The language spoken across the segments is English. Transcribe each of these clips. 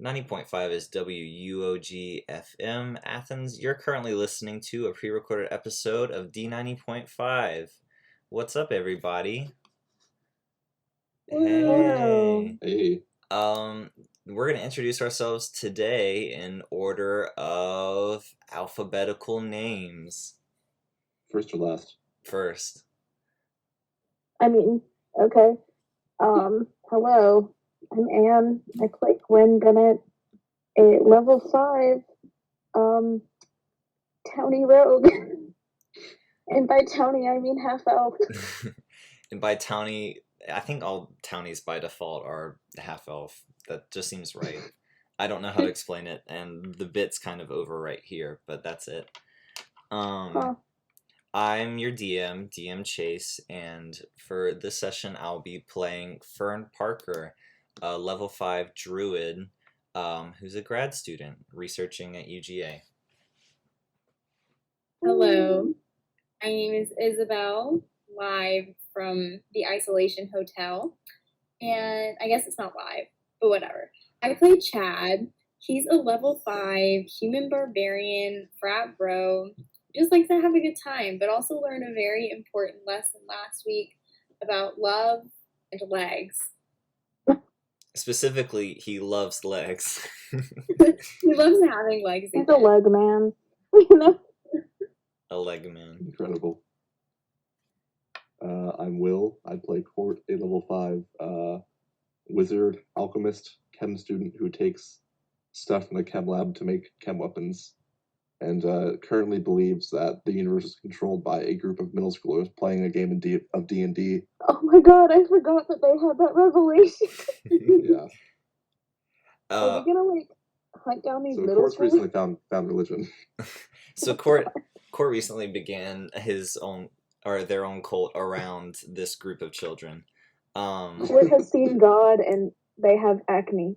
90.5 is WUOG FM Athens. You're currently listening to a pre-recorded episode of D90.5. What's up, everybody? Hey. Hey. We're going to introduce ourselves today in order of alphabetical names. First or last? First. Okay. Hello. I'm Anne. I play Gwen Bennett, a level 5, townie rogue. And by townie, I mean half elf. And by townie, I think all townies by default are half elf. That just seems right. I don't know how to explain it, and the bit's kind of over right here, but that's it. I'm your DM Chase, and for this session I'll be playing Fern Parker, a level 5 druid who's a grad student researching at UGA. Hello, my name is Isabel, live from the Isolation Hotel, and I guess it's not live, but whatever. I play Chad. He's a level 5 human barbarian, frat bro, just likes to have a good time, but also learned a very important lesson last week about love and legs. Specifically, he loves legs. He loves having legs. He's a leg man. A leg man. Incredible. I'm Will. I play Court, a level 5 wizard, alchemist, chem student who takes stuff from the chem lab to make chem weapons, and currently believes that the universe is controlled by a group of middle schoolers playing a game of D&D. Oh my god, I forgot that they had that revelation. Yeah. Are we gonna hunt down these middle Court's schoolers? recently found religion. So Court recently began their own cult around this group of children. Court has seen God and they have acne.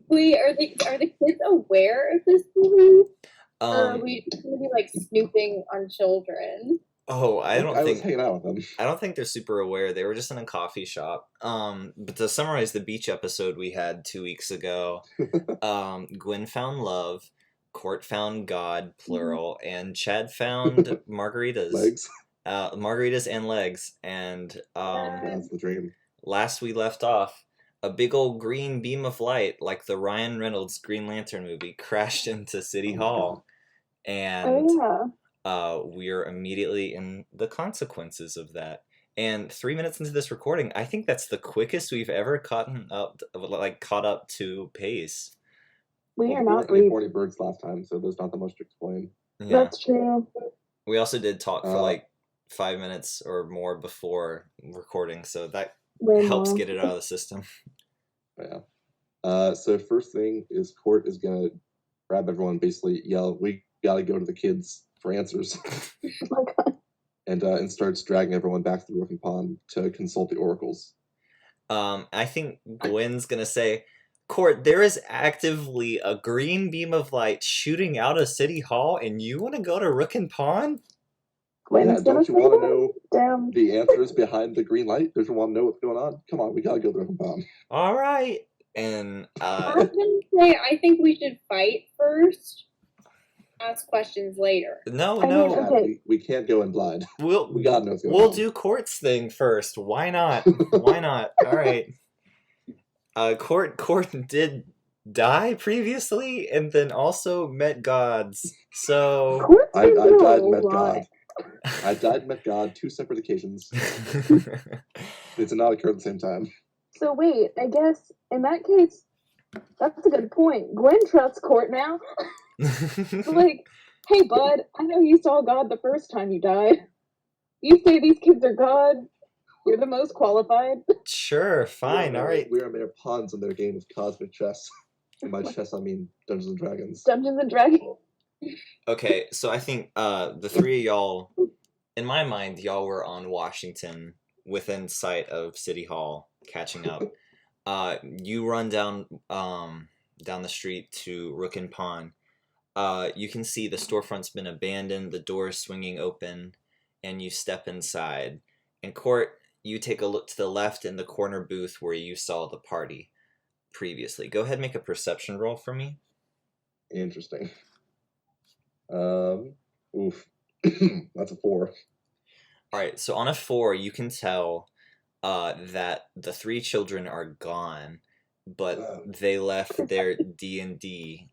Wait, are the kids aware of this movie? Or are we going to be snooping on children? Oh, I was hanging out with them. I don't think they're super aware. They were just in a coffee shop. But to summarize the beach episode we had 2 weeks ago, Gwen found love, Court found God, plural, and Chad found margaritas. Legs. Margaritas and legs. And That's the dream. Last we left off, a big old green beam of light, like the Ryan Reynolds Green Lantern movie, crashed into City Hall. And we're immediately in the consequences of that. And 3 minutes into this recording, I think that's the quickest we've ever caught up to pace. We are not breathing. 40 birds last time, so there's not that much to explain. Yeah. That's true. We also did talk for 5 minutes or more before recording, so that helps get it out of the system. Yeah. So first thing is Court is gonna grab everyone, basically yell, "We gotta go to the kids for answers," Oh my god. and starts dragging everyone back to the Broken Pond to consult the oracles. I think Gwen's gonna say, Court, there is actively a green beam of light shooting out of City Hall, and you want to go to Rookin' Pond? Gwen's don't you want to know Damn. the answers behind the green light? Don't you want to know what's going on? Come on, we gotta go to Rookin' Pond. All right. And I was gonna say, I think we should fight first. Ask questions later. No. Okay. We can't go in blind. We gotta know what's going on. We'll do Court's thing first. Why not? Why not? All right. Court did die previously, and then also met gods. So I died and met God. I died and met God, 2 separate occasions. They did not occur at the same time. So wait, I guess in that case, that's a good point. Gwen trusts Court now. Hey bud, I know you saw God the first time you died. You say these kids are God. You're the most qualified. Sure, fine, all right. We are mere pawns in their game of cosmic chess. And by chess, I mean Dungeons and Dragons. Dungeons and Dragons. Okay, so I think the 3 of y'all, in my mind, y'all were on Washington, within sight of City Hall, catching up. You run down the street to Rookin' Pond. You can see the storefront's been abandoned, the door's swinging open, and you step inside. And Court, you take a look to the left in the corner booth where you saw the party. previously. Go ahead and make a perception roll for me. Interesting. Oof. That's a 4. All right, so on a 4, you can tell that the 3 children are gone, but they left their D&D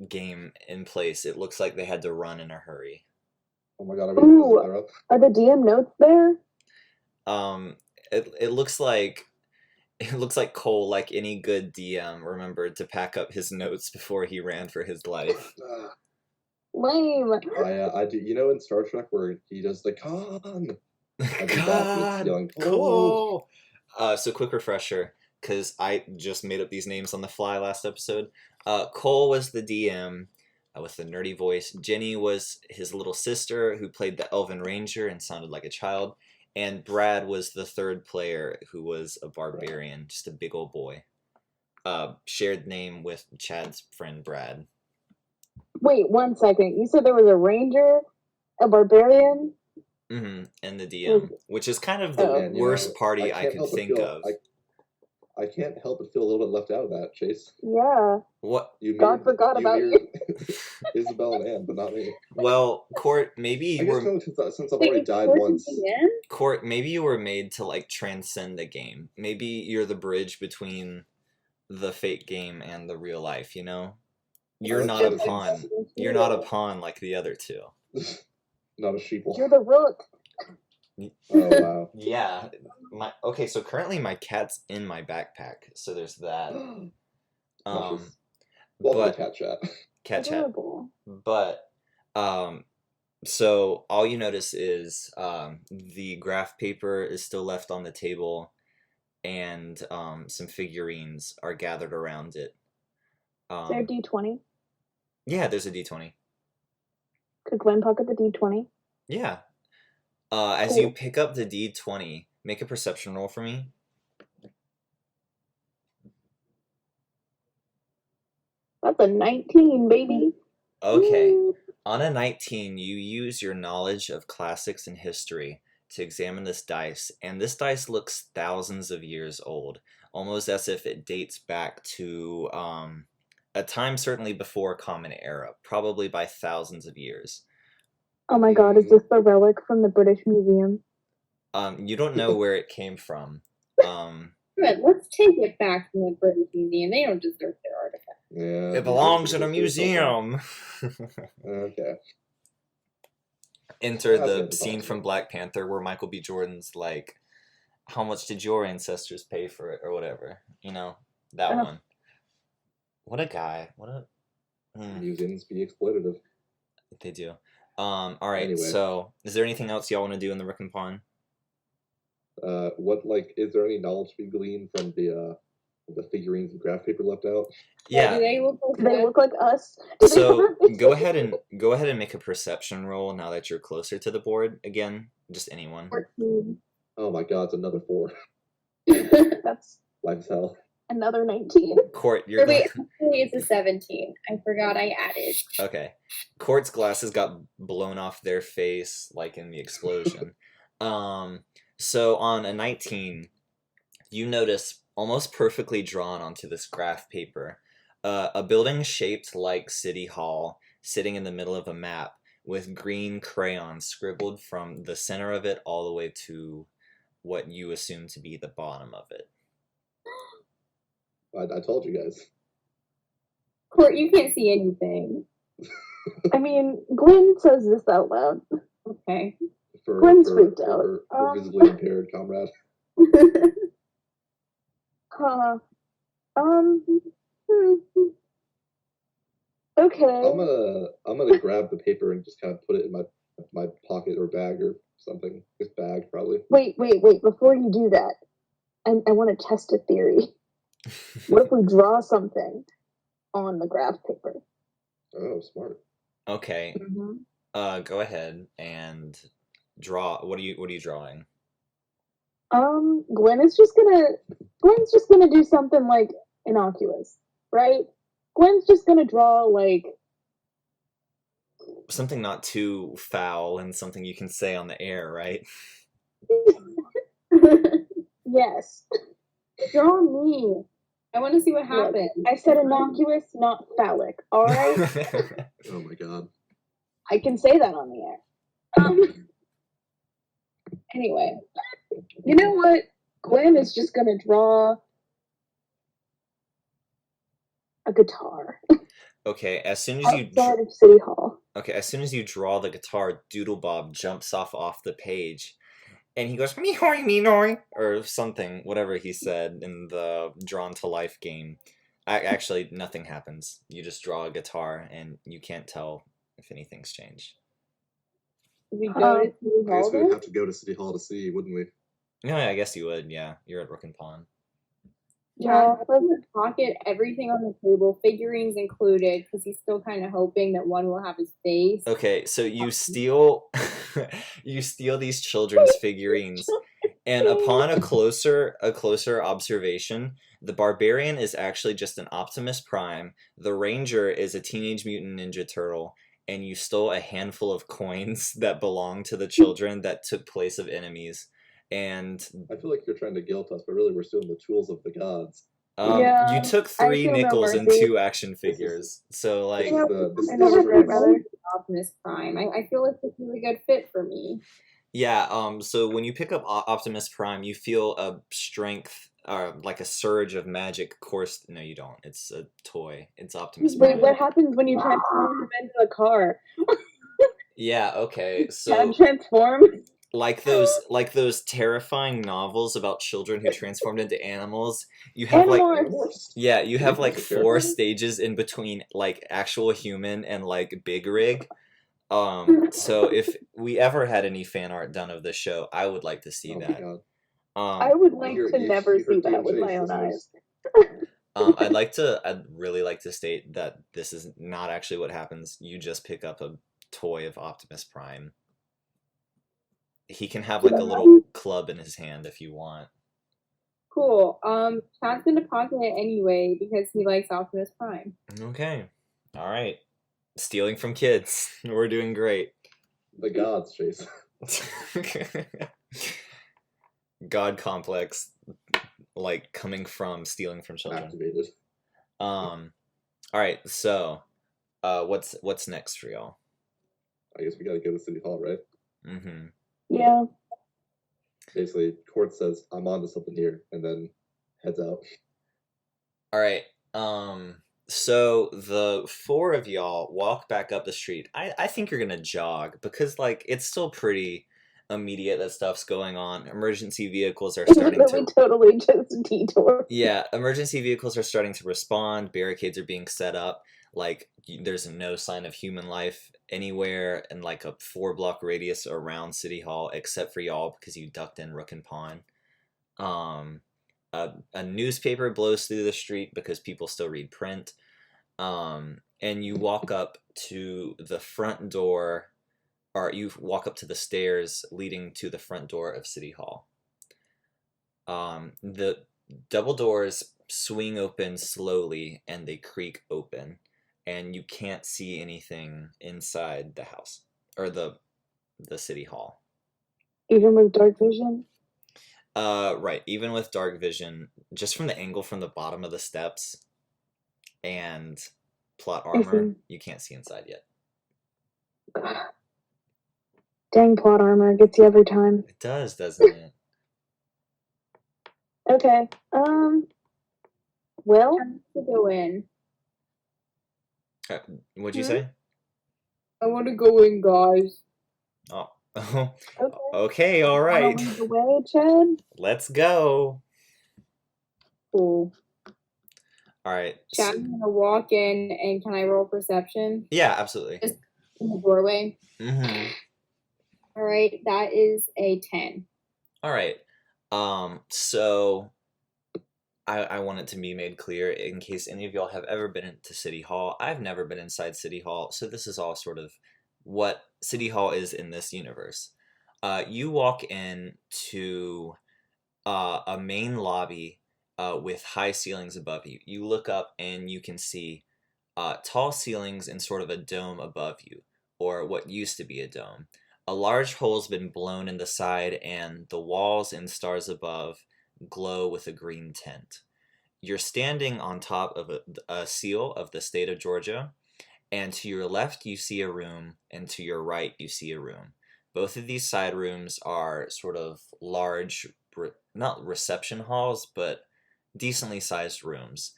game in place. It looks like they had to run in a hurry. Oh my god, are the DM notes there? It looks like Cole, like any good DM, remembered to pack up his notes before he ran for his life. Lame. I do. You know, in Star Trek where he does the con. God, yelling, Cole. So quick refresher, because I just made up these names on the fly last episode. Cole was the DM with the nerdy voice. Jenny was his little sister who played the Elven Ranger and sounded like a child. And Brad was the third player who was a barbarian, just a big old boy. Shared name with Chad's friend Brad. Wait, 1 second. You said there was a ranger, a barbarian? Mm-hmm. And the DM, which is kind of the worst party I could think of. I can't help but feel a little bit left out of that, Chase. Yeah. What? God forgot about you. Isabel and Anne, but not me. Well, Court, maybe you were... Since I've already died once. Court, maybe you were made to, like, transcend the game. Maybe you're the bridge between the fake game and the real life, you know? You're not a pawn. You're not a pawn like the other two. Not a sheeple. You're the rook. Oh, wow. Yeah. Okay, so currently my cat's in my backpack, so there's that. Welcome but to cat chat. Cat chat. But so all you notice is the graph paper is still left on the table, and some figurines are gathered around it. Is there a D20? Yeah, there's a D20. Could Gwen pocket the D20? Yeah. As you pick up the D20, make a perception roll for me. That's a 19, baby. Okay. On a 19, you use your knowledge of classics and history to examine this dice, and this dice looks thousands of years old, almost as if it dates back to a time certainly before Common Era, probably by thousands of years. Oh my god, is this the relic from the British Museum? You don't know where it came from. Good, let's take it back from the British Museum. They don't deserve their artifact. Yeah, it belongs in a museum. Okay. Enter the scene from Black Panther where Michael B. Jordan's like, how much did your ancestors pay for it, or whatever. You know, that one. What a guy. What a... Museums be exploitative. They do. Alright, anyway. So, is there anything else y'all want to do in the Rick and Pawn? Is there any knowledge to be gleaned from the figurines and graph paper left out? Yeah. Do they look like us? So go ahead and make a perception roll now that you're closer to the board again. Just anyone. 14. Oh my god, it's another 4. That's life as hell. Another 19. Court, you're wait, actually it's a 17. I forgot I added. Okay. Court's glasses got blown off their face like in the explosion. So on a 19, you notice almost perfectly drawn onto this graph paper a building shaped like City Hall sitting in the middle of a map with green crayon scribbled from the center of it all the way to what you assume to be the bottom of it. I told you guys. Court, you can't see anything. I mean, Gwen says this out loud. Okay. Gwen's freaked out. For visibly impaired comrade. Okay. I'm gonna grab the paper and just kind of put it in my pocket or bag or something. This bag probably. Wait. Before you do that, I want to test a theory. What if we draw something on the graph paper? Oh, smart. Okay. Mm-hmm. Go ahead and draw. What are you drawing? Gwen's just gonna do something like innocuous, right? Gwen's just gonna draw like something not too foul and something you can say on the air, right? Yes. Draw me. I want to see what Look, happens. I said innocuous, not phallic. All right, Oh my god. I can say that on the air. Anyway, you know what? Gwen is just gonna draw a guitar Okay, as soon as you outside of City Hall. as soon as you draw the guitar, Doodle Bob jumps off the page, and he goes me hoy me noy or something, whatever he said in the Drawn to Life game. Actually, nothing happens. You just draw a guitar, and you can't tell if anything's changed. We go to City I guess Hall we would then? have to go to City Hall to see, wouldn't we? No, I guess you would. Yeah, you're at Rook and Pawn. Yeah, Chad doesn't pocket everything on the table, figurines included, because he's still kind of hoping that one will have his face. Okay, so you steal you steal these children's figurines, and upon a closer observation, the barbarian is actually just an Optimus Prime, the ranger is a Teenage Mutant Ninja Turtle, and you stole a handful of coins that belong to the children that took place of enemies. And I feel like you're trying to guilt us, but really we're stealing the tools of the gods. Yeah, you took I 3 feel no nickels and mercy. 2 action figures. So like This is the I know that's right, streets. brother. Optimus Prime. I feel like this is a good fit for me. yeah, so when you pick up Optimus Prime, you feel a strength like a surge of magic course. No, you don't. It's a toy. It's Optimus Wait, Prime. what happens when you transform him into a car? Yeah, okay. Can So transform? like those terrifying novels about children who transformed into animals, you have like Animorphs. yeah, you have like Animorphs are 4 terrifying. stages in between like actual human and like big rig. So if we ever had any fan art done of this show, I would like to see Oh my that. god. I would like You're- to you- never you heard see that with DMJ's my own eyes. business. I'd really like to state that this is not actually what happens. You just pick up a toy of Optimus Prime. He can have like a little club in his hand if you want. Cool. Chad's gonna pocket it anyway because he likes Optimus Prime. Okay. All right. Stealing from kids. We're doing great. The gods, Chase. God complex, like coming from stealing from children. Activated. All right. So, what's next for y'all? I guess we gotta go to City Hall, right? Mm-hmm. Yeah. Basically, Court says, I'm onto something here, and then heads out. All right. So the 4 of y'all walk back up the street. I think you're gonna jog because like it's still pretty immediate that stuff's going on. Emergency vehicles are starting We to totally just detour. yeah, emergency vehicles are starting to respond. Barricades are being set up. Like there's no sign of human life anywhere in like a 4-block radius around City Hall except for y'all because you ducked in Rook and Pawn. A newspaper blows through the street because people still read print. And you walk up to the front door, or you walk up to the stairs leading to the front door of City Hall. The double doors swing open slowly and they creak open, and you can't see anything inside the house or the City Hall. Even with dark vision? Right, even with dark vision, just from the angle from the bottom of the steps and plot armor, you can't see inside yet. Dang, plot armor gets you every time. It does, doesn't it? Okay. Well, To go in. What'd you say? I want to go in, guys. Oh, okay. okay, all right. Wanna lead the way, Chad? Let's go. Cool. All right. Chad's gonna walk in, and can I roll perception Yeah, absolutely. in the doorway? Mm-hmm. All right, that is a 10. All right. So I want it to be made clear in case any of y'all have ever been into City Hall. I've never been inside City Hall, so this is all sort of what City Hall is in this universe. You walk in to a main lobby with high ceilings above you. You look up and you can see tall ceilings and sort of a dome above you, or what used to be a dome. A large hole's been blown in the side, and the walls and stars above glow with a green tint. you're standing on top of a seal of the state of Georgia, and to your left you see a room, and to your right you see a room. Both of these side rooms are sort of large, not reception halls, but decently sized rooms.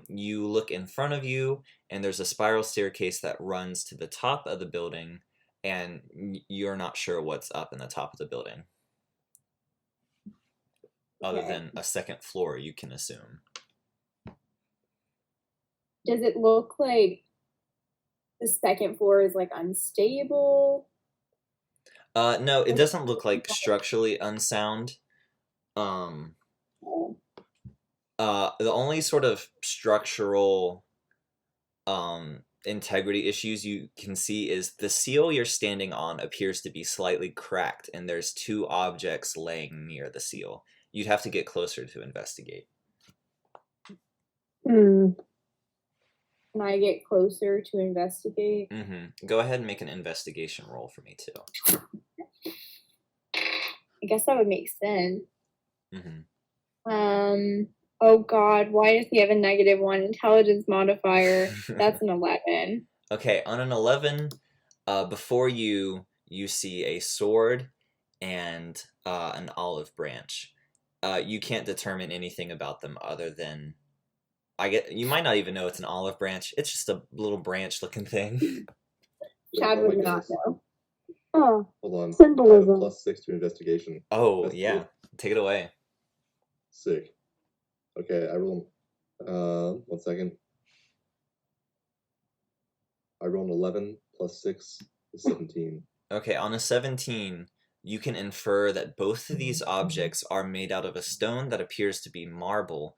You look in front of you, and there's a spiral staircase that runs to the top of the building, and you're not sure what's up in the top of the building. Other Okay. than a second floor, you can assume. Does it look like the second floor is like unstable? No, it doesn't look like structurally unsound. The only sort of structural integrity issues you can see is the seal you're standing on appears to be slightly cracked, and there's two objects laying near the seal. You'd have to get closer to investigate. Hmm. Can I get closer to investigate? Go ahead and make an investigation roll for me too. I guess that would make sense. Mm-hmm. Oh God, why does he have a -1 intelligence modifier? That's an 11. Okay, on an 11, before you see a sword and an olive branch. You can't determine anything about them other than you might not even know it's an olive branch. It's just a little branch-looking thing. Chad Oh my would not goodness. know. Oh, Hold on. I have a symbolism. +6 to investigation. Oh That's yeah, cool. take it away. Sick. Okay, I rolled. 1 second. I rolled 11 + 6 is 17. Okay, on a 17, you can infer that both of these objects are made out of a stone that appears to be marble,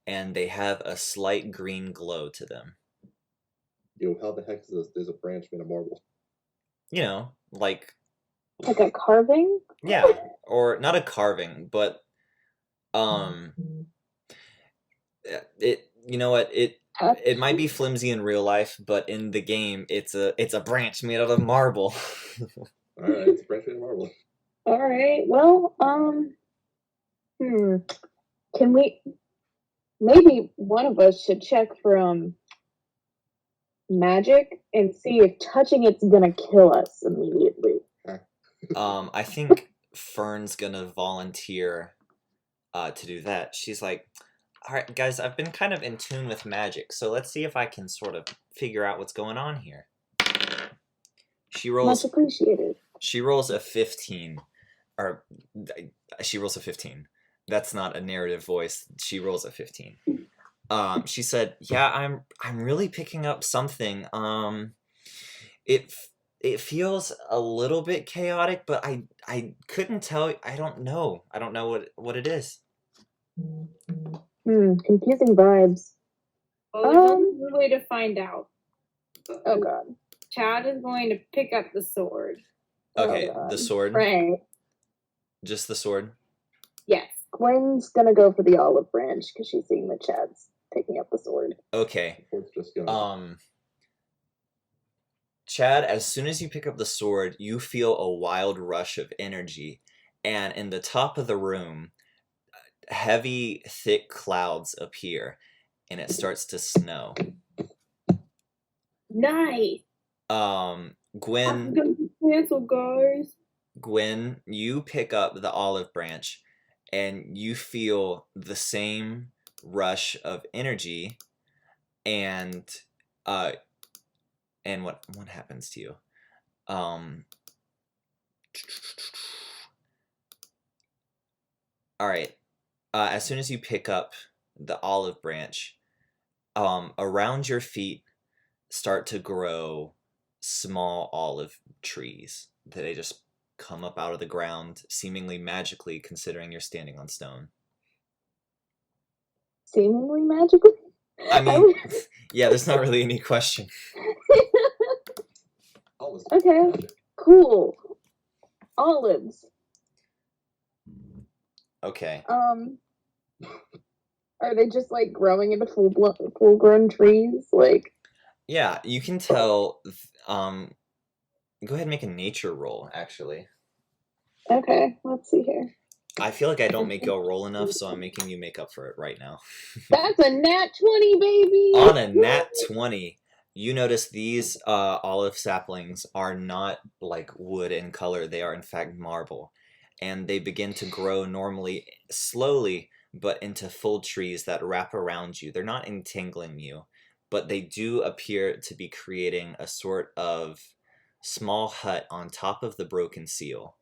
and they have a slight green glow to them. Yo, how the heck is this? There's a branch made of marble. You know, like a carving? yeah, or not a carving, but it you know what it might be flimsy in real life, but in the game it's a branch made out of marble. All right, it's a branch made of marble. All right. Well, can we? Maybe one of us should check for magic and see if touching it's gonna kill us immediately. I think Fern's gonna volunteer to do that. She's like, all right, guys, I've been kind of in tune with magic, so let's see if I can sort of figure out what's going on here. Much appreciated. She rolls a 15, or she rolls a 15. That's not a narrative voice. She rolls a 15. She said, "Yeah, I'm really picking up something. It feels a little bit chaotic, but I couldn't tell. I don't know what it is." Confusing vibes. Well, there's only one way to find out. Oh God. Chad is going to pick up the sword. Okay, the sword. Right. Just the sword. Yes. Gwen's gonna go for the olive branch because she's seeing that Chad's picking up the sword. Okay. Just gonna... Chad, as soon as you pick up the sword, you feel a wild rush of energy, and in the top of the room, heavy, thick clouds appear, and it starts to snow. Nice. Gwen. I'm gonna cancel, guys. Gwen, you pick up the olive branch, and you feel the same rush of energy, and what happens to you? All right. As soon as you pick up the olive branch, around your feet start to grow small olive trees. They just come up out of the ground, seemingly magically, considering you're standing on stone. Seemingly magically? I mean, yeah, there's not really any question. Okay, cool. Olives. Okay. Are they just like growing into full-grown trees? Like. Yeah, you can tell. Go ahead and make a nature roll, actually. Okay, let's see here. I feel like I don't make y'all roll enough, so I'm making you make up for it right now. That's a nat 20, baby! On a nat 20, you notice these olive saplings are not like wood in color. They are in fact marble. And they begin to grow normally, slowly, but into full trees that wrap around you. They're not entangling you, but they do appear to be creating a sort of small hut on top of the broken seal.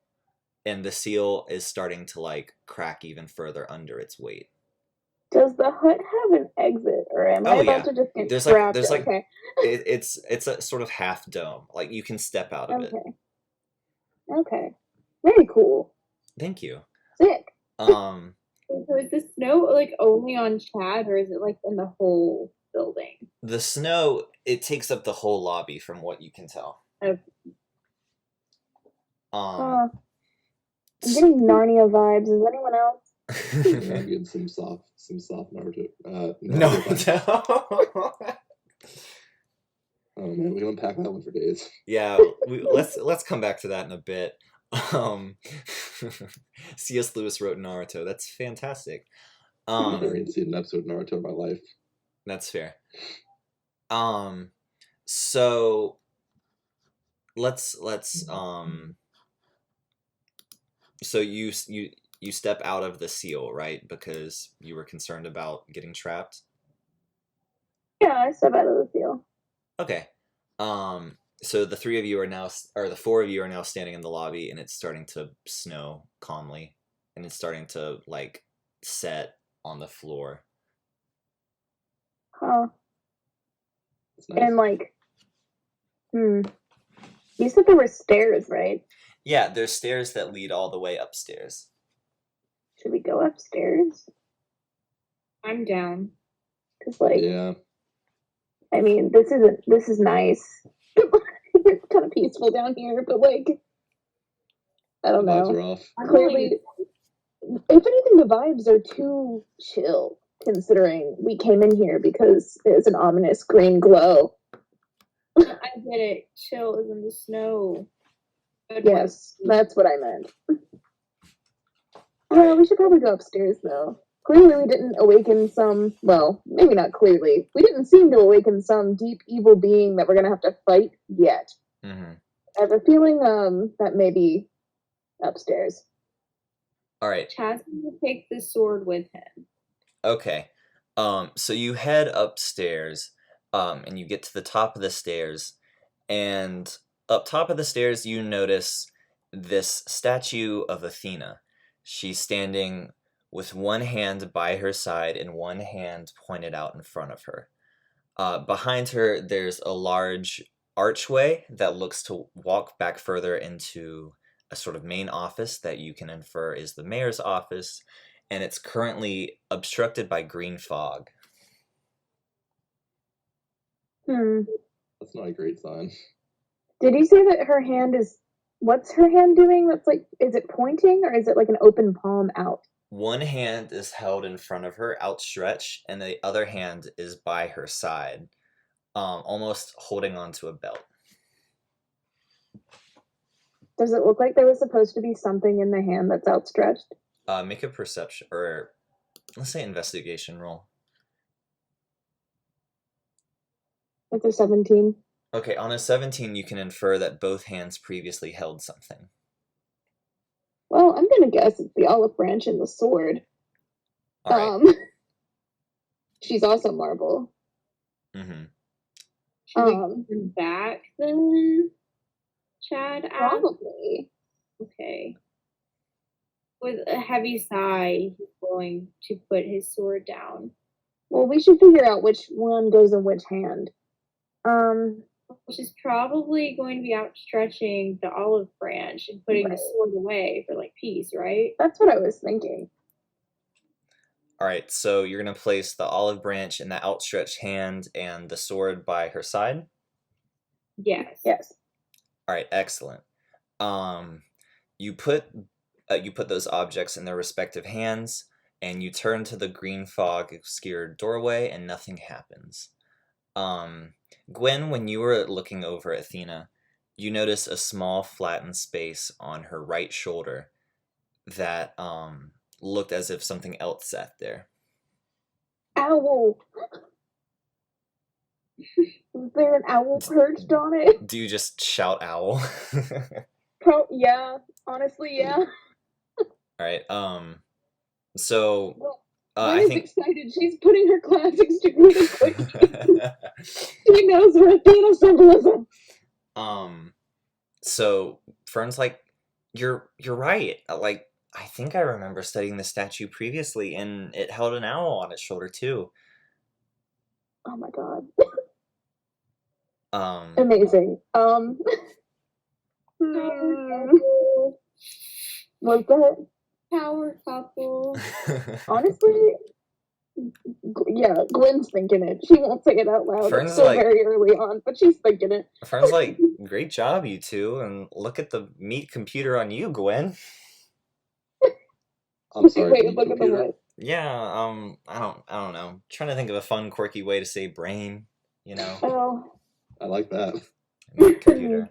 And the seal is starting to like crack even further under its weight. Does the hut have an exit, or am I Oh about yeah, to just get there's trapped? like Okay. it's a sort of half dome. Like you can step out of it. Okay. Okay. Very cool. Thank you. Sick. Um, So is the snow like only on Chad, or is it like in the whole building? the snow, it takes up the whole lobby from what you can tell. Okay. Um, I'm getting Narnia vibes. Is anyone else? Yeah, I'm getting some soft Naruto. no, vibes. no. Oh man, we can unpack that one for days. Yeah, let's come back to that in a bit. Um, C.S. Lewis wrote Naruto. That's fantastic. I've never even seen an episode of Naruto in my life. That's fair. So let's so you step out of the seal, right? Because you were concerned about getting trapped. Yeah, I step out of the field. Okay. So the three of you are now, or the four of you are now standing in the lobby, and it's starting to snow calmly, and it's starting to like set on the floor. Huh. It's nice. And like, you said there were stairs, right? Yeah, there's stairs that lead all the way upstairs. Should we go upstairs? I'm down. Cause like, Yeah. I mean, this is nice. It's kind of peaceful down here, but like, I don't The vibes know. are off. Clearly, if anything, the vibes are too chill, considering we came in here because there's an ominous green glow. I get it. Chill is in the snow. Good Yes, one. that's what I meant. Alright. Yeah, we should probably go upstairs though. Clearly we didn't awaken some, well, maybe not clearly. We didn't seem to awaken some deep evil being that we're gonna have to fight yet. Mm-hmm. I have a feeling that may be upstairs. All right. Chad's gonna take the sword with him. Okay. So you head upstairs, and you get to the top of the stairs, and up top of the stairs you notice this statue of Athena. She's standing with one hand by her side and one hand pointed out in front of her. Behind her, there's a large archway that looks to walk back further into a sort of main office that you can infer is the mayor's office, and it's currently obstructed by green fog. That's not a great sign. Did you say that her hand is, what's her hand doing? That's like, is it pointing or is it like an open palm out? One hand is held in front of her, outstretched, and the other hand is by her side, almost holding onto a belt. Does it look like there was supposed to be something in the hand that's outstretched? Make a perception, or let's say investigation roll. It's a 17. Okay, on a 17, you can infer that both hands previously held something. Well, I'm gonna guess it's the olive branch and the sword. All right. She's also marble. Mm-hmm. Should we come back then? Chad asked. Probably. Okay. With a heavy sigh, he's going to put his sword down. Well, we should figure out which one goes in which hand. Which is probably going to be outstretching the olive branch and putting the sword away for like peace, right? That's what I was thinking. All right, so you're going to place the olive branch in the outstretched hand and the sword by her side? Yes. Yes. All right, excellent. You put those objects in their respective hands, and you turn to the green fog obscured doorway, and nothing happens. Gwen, when you were looking over Athena, you notice a small flattened space on her right shoulder that looked as if something else sat there. Owl. Is there an owl perched on it? Do you just shout owl? Yeah. Honestly, yeah. Alright, so Well, I Gwen think is excited. She's putting her classics degree to quick. She knows her Athena symbolism. So Fern's like, you're right. Like, I think I remember studying the statue previously, and it held an owl on its shoulder too. Oh my god. Um, Amazing. Was that Power couple. honestly? Yeah, Gwen's thinking it. She won't say it out loud. Fern's It's still like- very early on, but she's thinking it. Fern's like, great job, you two, and look at the meat computer on you, Gwen. I'm sorry. Wait, meat look at the computer? what? Yeah, I don't know. Trying to think of a fun, quirky way to say brain, you know? Oh. I like that. Meat computer.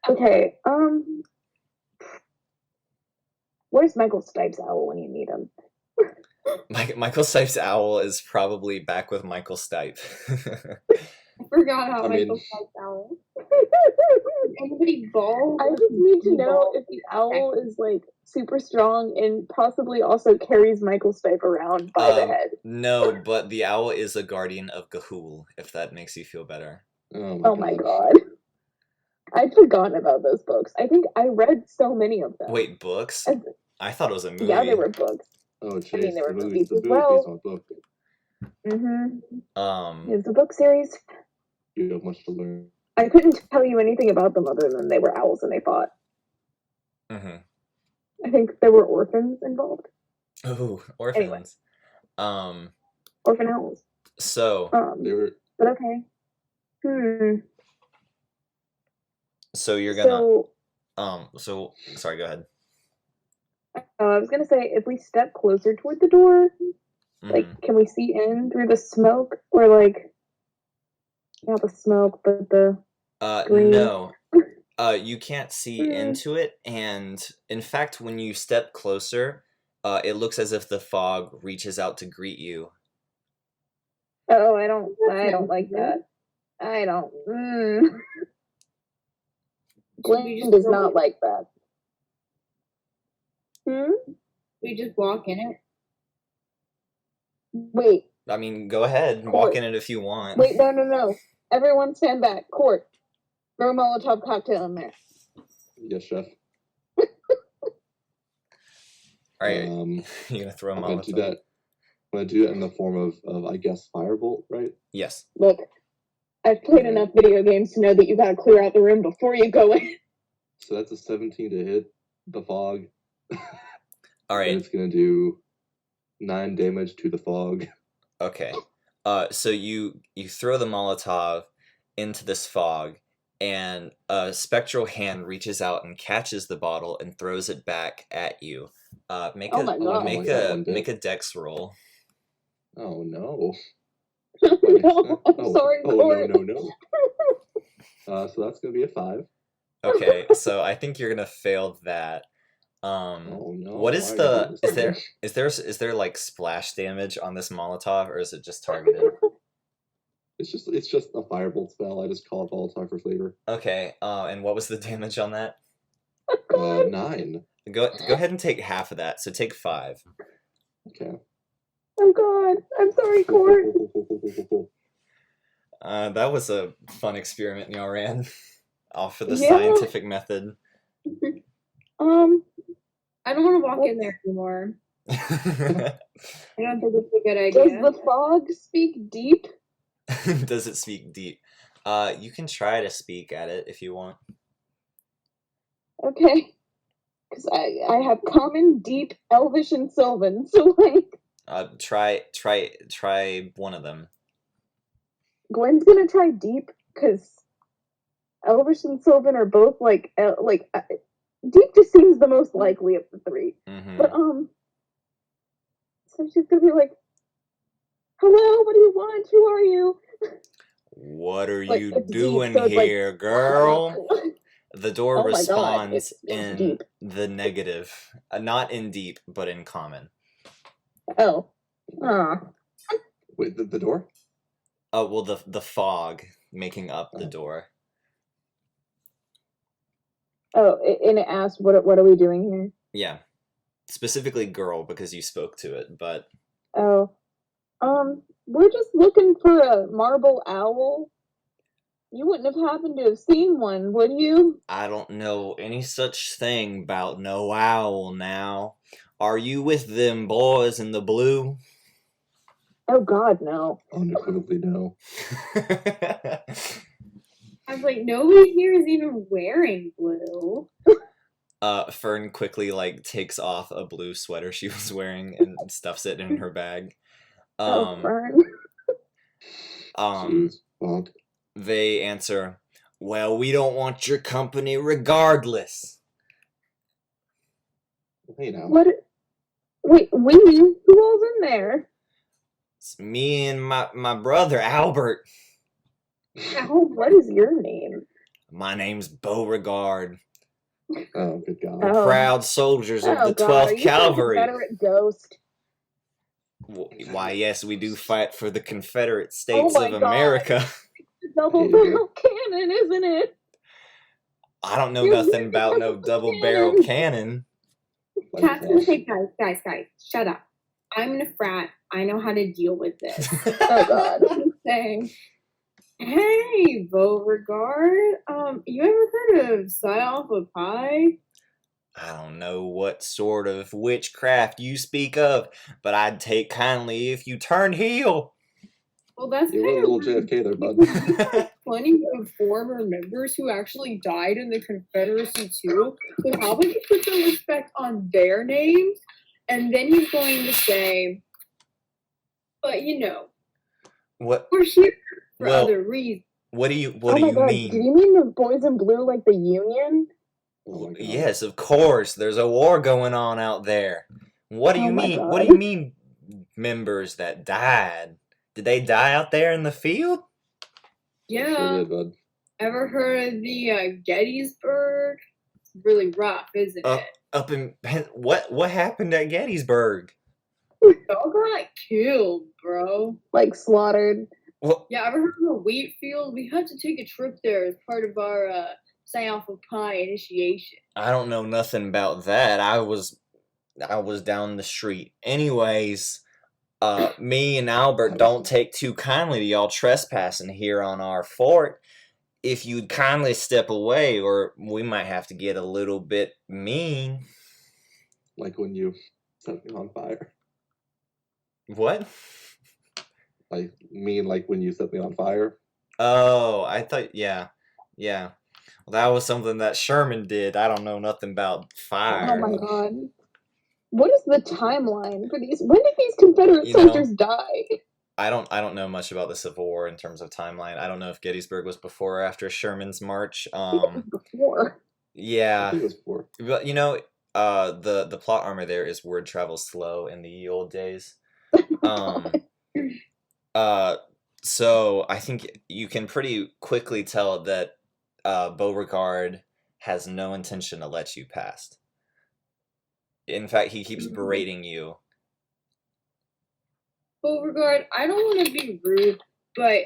Okay, where's Michael Stipe's owl when you need him? Michael Stipe's owl is probably back with Michael Stipe. I forgot how I mean- Michael Stipe's owl. Anybody bald? I just need to know if the owl is like super strong and possibly also carries Michael Stipe around by the head. No, but the owl is a guardian of Gahul, if that makes you feel better. Oh my god. I'd forgotten about those books. I think I read so many of them. Wait, books? And- I thought it was a movie. Yeah, they were books. Oh, Chase, there were the movies movie's as based well. on a book. Mm-hmm. It's a book series. You have much to learn. I couldn't tell you anything about them other than they were owls and they fought. Mm-hmm. I think there were orphans involved. Ooh, orphans. Anyway. Orphan owls. So, They were. But okay. so you're gonna, So, sorry, go ahead. I was gonna say, if we step closer toward the door, Mhm. like, can we see in through the smoke? Or, like, not the smoke, but the green? No. You can't see Mm. into it, and in fact, when you step closer, it looks as if the fog reaches out to greet you. Oh, I don't like that. I don't. Gwen does not like that. We just walk in it. Wait, I mean, go ahead, walk in it if you want. wait, no. Everyone stand back. Court. Throw a Molotov cocktail in there. Yes, chef. Alright, you're gonna throw a I'm gonna Molotov? do that. I'm gonna do that in the form of I guess firebolt, right? Yes. Look, I've played enough video games to know that you gotta clear out the room before you go in. So that's a 17 to hit the fog. Alright. And it's gonna do 9 damage to the fog. Okay. So you throw the Molotov into this fog, and a spectral hand reaches out and catches the bottle and throws it back at you. Make Oh my God. make a dex roll. Oh no. No, I'm sorry, Court. No. So that's gonna be a 5. Okay, so I think you're gonna fail that. Oh no. What is why are you the doing this to me? is there like splash damage on this Molotov, or is it just targeted? It's just a firebolt spell. I just call it Molotov for flavor. Okay, and what was the damage on that? 9. Go ahead and take half of that. So take 5. Okay. Oh god, I'm sorry, Court. That was a fun experiment y'all ran off of the Yeah. scientific method. I don't want to walk in there anymore. I don't think it's a good idea. Does the fog speak deep? Does it speak deep? You can try to speak at it if you want. Okay. Because I have common, deep, elvish, and sylvan, so like... Try one of them. Gwen's gonna try deep, because elvish and sylvan are both like deep just seems the most likely of the 3. Mm-hmm. But so she's gonna be like, "Hello, what do you want? Who are you?" What are Like, you it's deep, doing so it's like- here, girl? The door Oh my God, responds it's in deep. the negative. Not in deep, but in common. Oh. Ah. Wait, the door? Oh, well, the fog making up the Oh. door. Oh, and it asked, what are we doing here? Yeah. Specifically girl, because you spoke to it, but... Oh. We're just looking for a marble owl. You wouldn't have happened to have seen one, would you? I don't know any such thing about no owl now. Are you with them boys in the blue? Oh God, no. Unequivocally no. I was like, nobody here is even wearing blue. Fern quickly, like, takes off a blue sweater she was wearing and stuffs it in her bag. Oh, Fern. Jeez, fuck. They answer, well, we don't want your company regardless. Hey now. What? Wait, we? Who all's in there? It's me and my brother, Albert. Oh, what is your name? My name's Beauregard. Oh, good God. Oh. Proud soldiers of the God, are 12th you Cavalry. a Confederate ghost? Why, yes, we do fight for the Confederate States my of God. America. Double barrel cannon, isn't it? I don't know You're nothing wearing about no double barrel cannon. Cat's gonna say, guys, shut up. I'm in a frat. I know how to deal with this. Oh God. I'm saying, hey, Beauregard, you ever heard of Psi Alpha Pi? I don't know what sort of witchcraft you speak of, but I'd take kindly if you turned heel. Well, that's You were a kind of little JFK there, bud. plenty of former members who actually died in the Confederacy too. So how about you put some respect on their names? And then he's going to say, but you know, What? we're here for Well, other reasons. What do you Oh my God, mean? do you mean the boys in blue like the Union? Oh my God. Yes, of course. There's a war going on out there. What do Oh you my mean? God. What do you mean members that died? Did they die out there in the field? Yeah. Sure did, bud. Ever heard of the Gettysburg? It's really rough, isn't it? Up in what happened at Gettysburg? Y'all got killed, bro. Like slaughtered. Well, Yeah, ever heard of the wheat field? We had to take a trip there as part of our Psi Alpha Pi initiation. I don't know nothing about that. I was down the street. Anyways, me and Albert don't take too kindly to y'all trespassing here on our fort. If you'd kindly step away, or we might have to get a little bit mean. Like when you set me on fire. What? Like when you set me on fire. Oh, I thought, yeah. Well, that was something that Sherman did. I don't know nothing about fire. Oh my God. What is the timeline for these? When did these Confederate soldiers die? I don't know much about the Civil War in terms of timeline. I don't know if Gettysburg was before or after Sherman's march. Before. Yeah. I think it was before. But the plot armor there is word travels slow in the old days. So I think you can pretty quickly tell that Beauregard has no intention to let you past. In fact, he keeps berating you. Beauregard, I don't want to be rude, but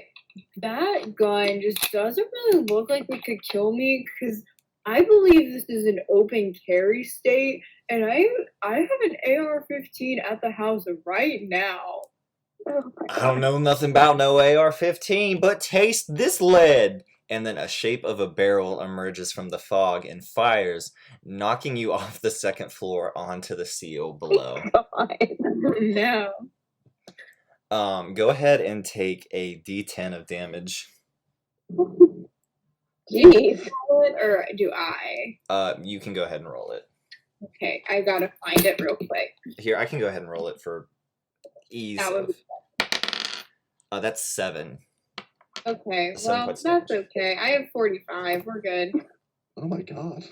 that gun just doesn't really look like it could kill me because I believe this is an open carry state, and I have an AR-15 at the house right now. Oh my God. I don't know nothing about no AR-15, but taste this lead. And then a shape of a barrel emerges from the fog and fires, knocking you off the second floor onto the seal below. God. No. Go ahead and take a D10 of damage. Jeez. Or do I? You can go ahead and roll it. Okay, I gotta find it real quick. Here, I can go ahead and roll it for ease. That would be that's 7. Okay, 7 well, points that's damage. okay. I have 45. We're good. Oh my God.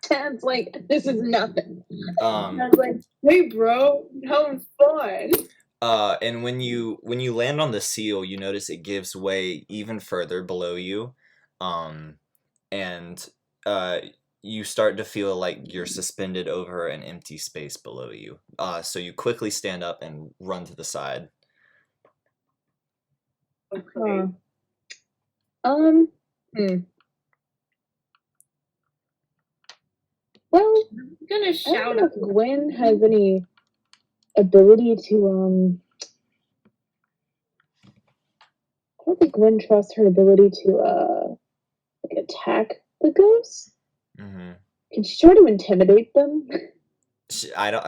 Ted's like, this is nothing. I was like, hey, bro, that was fun. And when you land on the seal, you notice it gives way even further below you, and you start to feel like you're suspended over an empty space below you. So you quickly stand up and run to the side. Huh. Hmm. Well, I'm gonna I shout don't know at if Gwen has any ability to I don't think Gwen trusts her ability to like attack the ghosts. Mm-hmm. Can she try to intimidate them? I don't.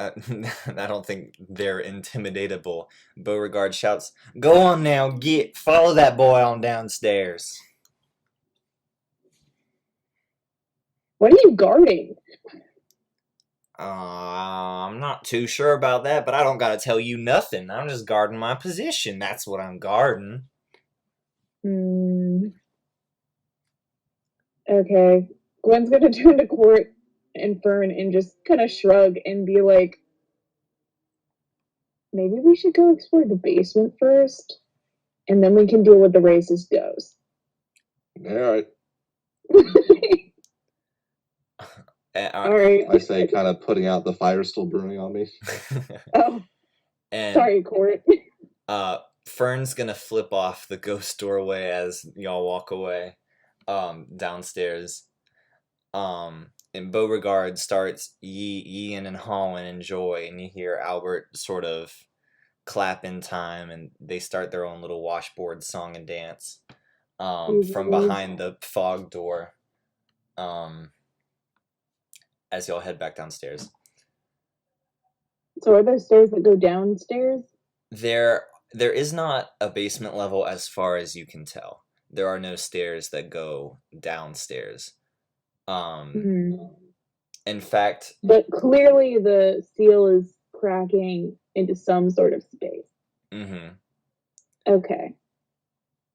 I don't think they're intimidatable. Beauregard shouts, "Go on now, follow that boy on downstairs." What are you guarding? I'm not too sure about that, but I don't gotta tell you nothing. I'm just guarding my position. That's what I'm guarding. Hmm. Okay. Gwen's gonna turn to Court and Fern and just kind of shrug and be like, maybe we should go explore the basement first, and then we can deal with the racist ghost. All right. All right. I say, kind of putting out the fire still burning on me. Oh, and sorry, Court. Fern's gonna flip off the ghost doorway as y'all walk away, downstairs. And Beauregard starts yeeing and hawing in joy, and you hear Albert sort of clap in time, and they start their own little washboard song and dance, from behind the fog door, as y'all head back downstairs. So are there stairs that go downstairs? There is not a basement level as far as you can tell. There are no stairs that go downstairs. In fact, but clearly the seal is cracking into some sort of space. Mm-hmm. Okay.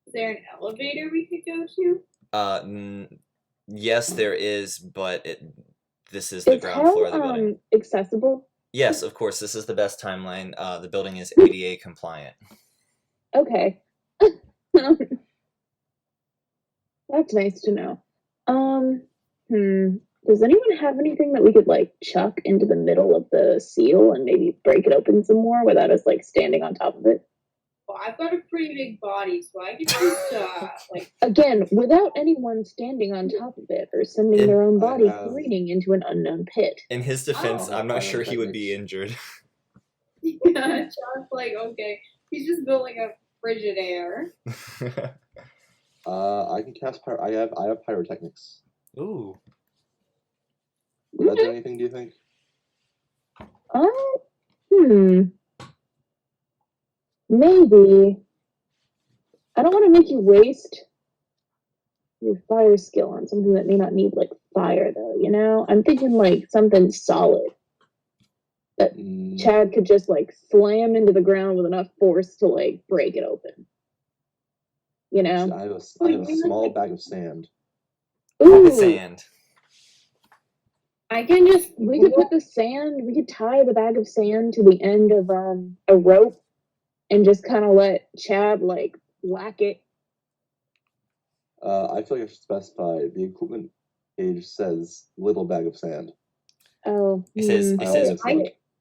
Is there an elevator we could go to? Yes, there is, but this is the ground floor of the building. Accessible? Yes, of course. This is the best timeline. The building is ADA compliant. Okay. That's nice to know. Does anyone have anything that we could like chuck into the middle of the seal and maybe break it open some more without us like standing on top of it? Well, I've got a pretty big body, so I could just like again without anyone standing on top of it or sending their own body careening into an unknown pit. In his defense, I'm not sure he would be injured. Yeah, John's like, okay, he's just building a Frigidaire. I can cast pyro. I have pyrotechnics. Ooh. Would that do anything? Do you think? Maybe. I don't want to make you waste your fire skill on something that may not need like fire, though. You know, I'm thinking like something solid that Chad could just like slam into the ground with enough force to like break it open. You know, I have a small bag of sand. Ooh. Sand. We could put the sand. We could tie the bag of sand to the end of a rope, and just kind of let Chad like whack it. I feel like I should specify the equipment page says little bag of sand. Oh, it says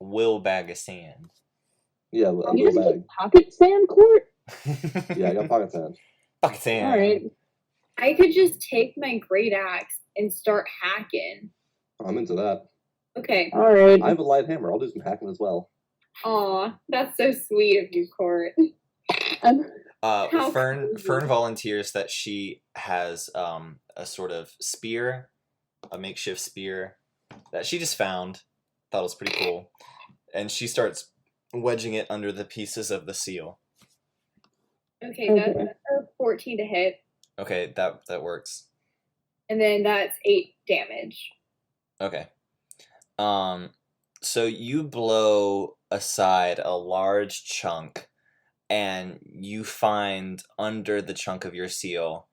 will bag of sand. Yeah, a little bag. Pocket sand, Court. Yeah, I got pocket sand. Pocket sand. All right. I could just take my great axe and start hacking. I'm into that. Okay. All right. I have a light hammer. I'll do some hacking as well. Aw, that's so sweet of you, Court. Fern volunteers that she has a sort of spear, a makeshift spear that she just found. Thought it was pretty cool, and she starts wedging it under the pieces of the seal. Okay, that's a 14 to hit. Okay, that works. And then that's 8 damage. Okay. So you blow aside a large chunk, and you find under the chunk of your seal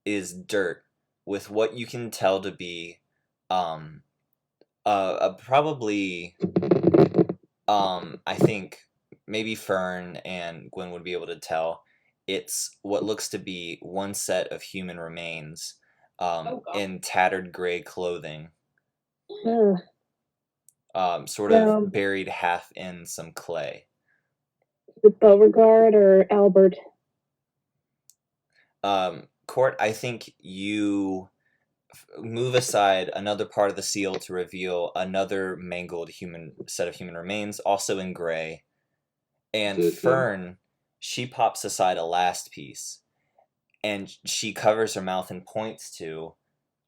is dirt with what you can tell to be probably I think maybe Fern and Gwen would be able to tell. It's what looks to be one set of human remains, Oh god. in tattered gray clothing, Ugh. sort No. of buried half in some clay. Is it Beauregard or Albert? Court, I think you move aside another part of the seal to reveal another mangled set of human remains, also in gray. And Is it, Fern, she pops aside a last piece, and she covers her mouth and points to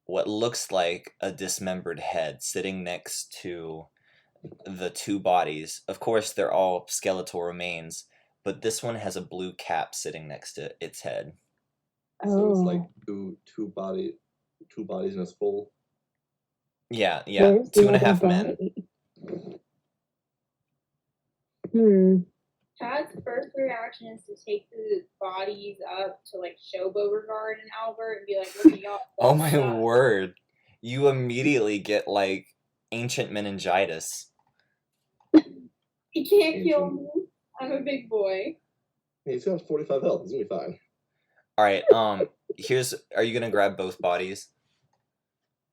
what looks like a dismembered head sitting next to the two bodies. Of course, they're all skeletal remains, but this one has a blue cap sitting next to its head. So it's like Oh. two bodies in a skull. Yeah, Where's the 2.5 other men. body? Hmm. Chad's first reaction is to take the bodies up to like show Beauregard and Albert and be like, "Look at y'all." Oh my word! You immediately get like ancient meningitis. He can't kill me. I'm a big boy. Hey, he's got 45 health. He's gonna be fine. All right. Are you gonna grab both bodies?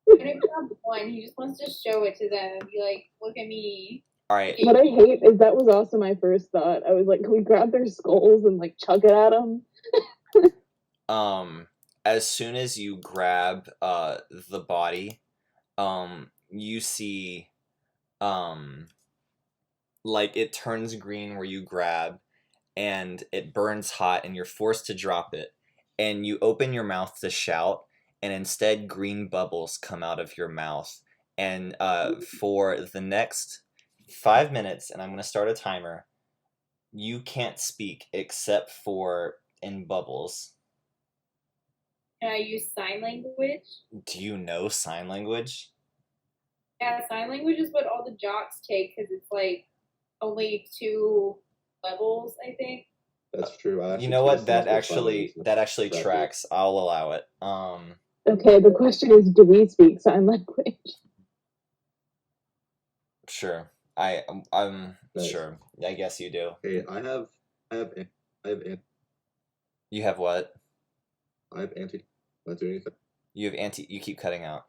I'm gonna grab one. He just wants to show it to them and be like, "Look at me." All right. What I hate is that was also my first thought. I was like, can we grab their skulls and like chuck it at them? As soon as you grab the body, you see like it turns green where you grab, and it burns hot, and you're forced to drop it, and you open your mouth to shout, and instead green bubbles come out of your mouth, and for the next 5 minutes, and I'm going to start a timer, you can't speak except for in bubbles. Can I use sign language? Do you know sign language? Yeah, sign language is what all the jocks take because it's like only 2 levels, I think. That's true. You know what? That actually tracks. I'll allow it. Okay, the question is, do we speak sign language? Sure. I'm Nice. sure. I guess you do. Hey, I have You have what? I have anti. Not do anything. You have You keep cutting out.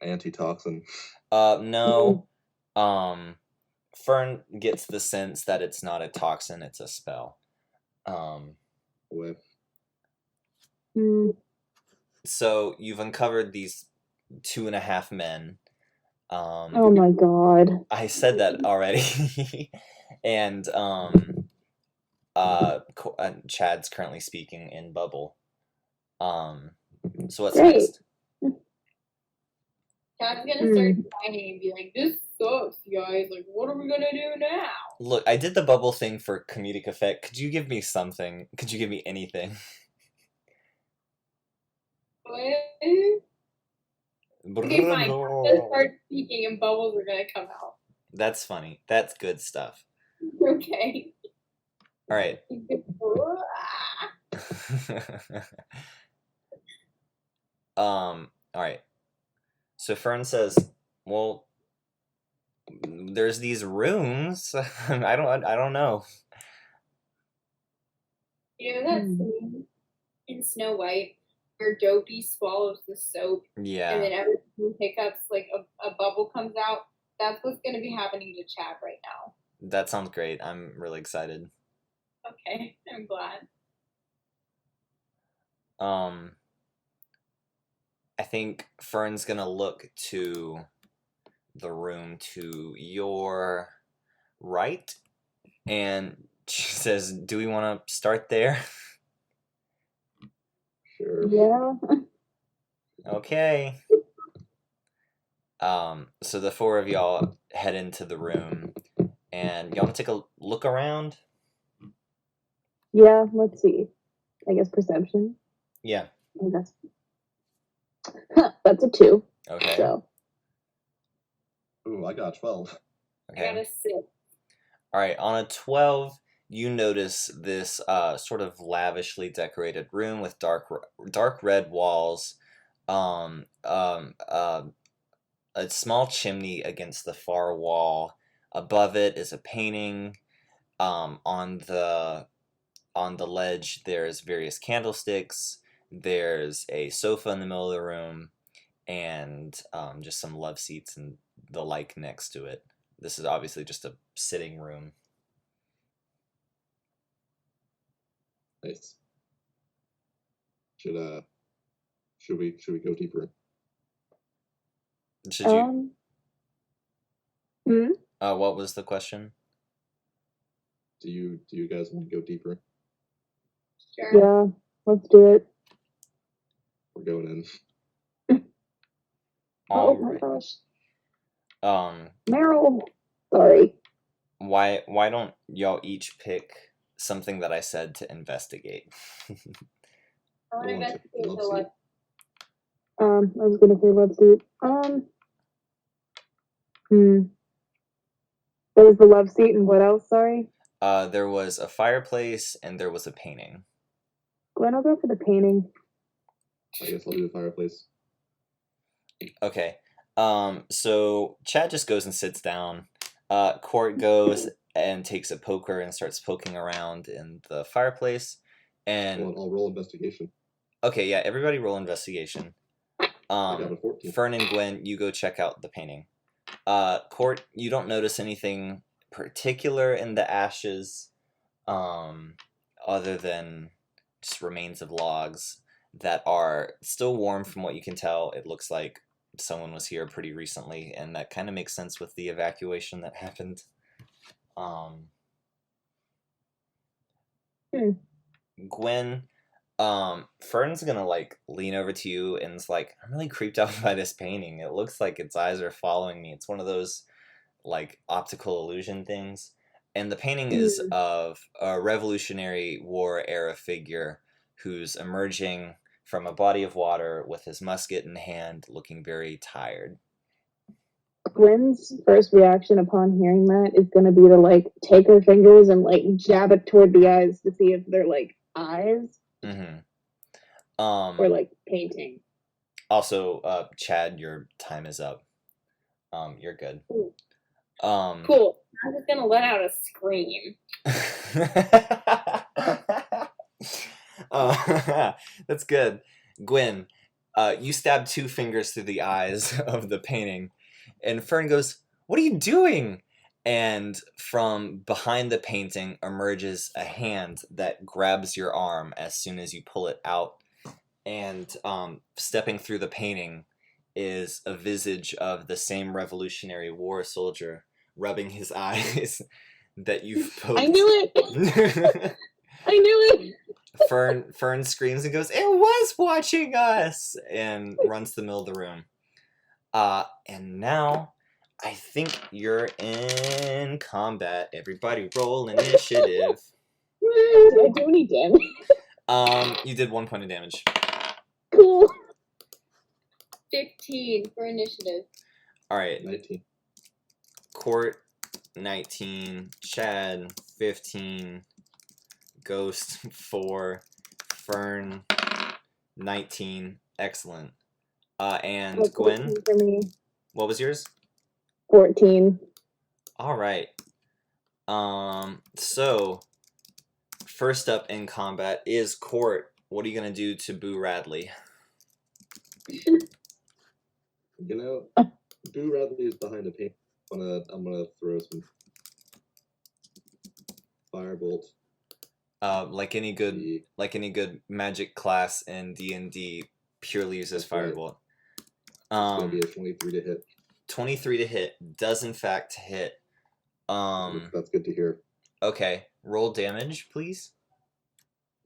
Antitoxin. No. Fern gets the sense that it's not a toxin; it's a spell. With. So you've uncovered these 2.5 men. Oh my god! I said that already. And Chad's currently speaking in bubble. So what's next? Chad's gonna start signing and be like, "This sucks, guys. Like, what are we gonna do now?" Look, I did the bubble thing for comedic effect. Could you give me something? Could you give me anything? Okay, fine. I'm gonna start speaking and bubbles are gonna come out. That's funny. That's good stuff. Okay. All right. All right. So Fern says, "Well, there's these rooms. I don't know." You know that scene in Snow White where Dopey swallows the soap, Yeah. and then every few hiccups, like a bubble comes out? That's what's going to be happening to Chad right now. That sounds great. I'm really excited. Okay, I'm glad. I think Fern's gonna look to the room to your right, and she says, "Do we want to start there?" Sure. Yeah. Okay. So the 4 of y'all head into the room, and y'all want to take a look around? Yeah, let's see. I guess perception. Yeah. That's a 2. Okay. So. Ooh, I got 12. Okay. I got a 6. All right, on a 12, you notice this sort of lavishly decorated room with dark red walls, a small chimney against the far wall. Above it is a painting. On the ledge, there's various candlesticks. There's a sofa in the middle of the room, and just some love seats and the like next to it. This is obviously just a sitting room. Nice. Should we go deeper? Should you? Hmm? What was the question? Do you guys want to go deeper? Sure. Yeah, let's do it. We're going in. Oh my Alright. gosh. Meryl. Sorry. Why don't y'all each pick something that I said to investigate? I want to Go on, investigate love the seat. what. I was gonna say love seat. There was the love seat and what else? Sorry. There was a fireplace and there was a painting. Glenn, I'll go for the painting. I guess I'll do the fireplace. Okay. So Chad just goes and sits down. Court goes and takes a poker and starts poking around in the fireplace. And I'll roll investigation. okay, yeah, everybody roll investigation. I got a 14. Fern and Gwen, you go check out the painting. Court, you don't notice anything particular in the ashes, other than just remains of logs that are still warm from what you can tell. It looks like someone was here pretty recently, and that kind of makes sense with the evacuation that happened. Gwen, Fern's gonna like lean over to you and is like, I'm really creeped out by this painting. It looks like its eyes are following me. It's one of those like optical illusion things. And the painting is of a Revolutionary War era figure who's emerging from a body of water with his musket in hand, looking very tired. Gwen's first reaction upon hearing that is gonna be to like take her fingers and like jab it toward the eyes to see if they're like eyes. Or like painting. Also, Chad, your time is up. You're good. Cool. I'm just gonna let out a scream. That's good. Gwen, you stab 2 fingers through the eyes of the painting, and Fern goes, "What are you doing?" And from behind the painting emerges a hand that grabs your arm as soon as you pull it out. And stepping through the painting is a visage of the same Revolutionary War soldier rubbing his eyes that you've poked. I knew it! I knew it! Fern screams and goes, "It was watching us!" and runs to the middle of the room. And now, I think you're in combat. Everybody roll initiative. Did I do any damage? You did 1 point of damage. Cool. 15 for initiative. Alright. 19. Court, 19. Chad, 15. Ghost, 4. Fern, 19. Excellent. And That's Gwen, for me. what was yours? 14. Alright. So, first up in combat is Court. What are you gonna do to Boo Radley? You know, Boo Radley is behind a paint. I'm gonna throw some firebolt. Like any good magic class in D&D, purely uses firebolt. It's gonna be a 23 to hit. 23 to hit does in fact hit. That's good to hear. Okay, roll damage, please.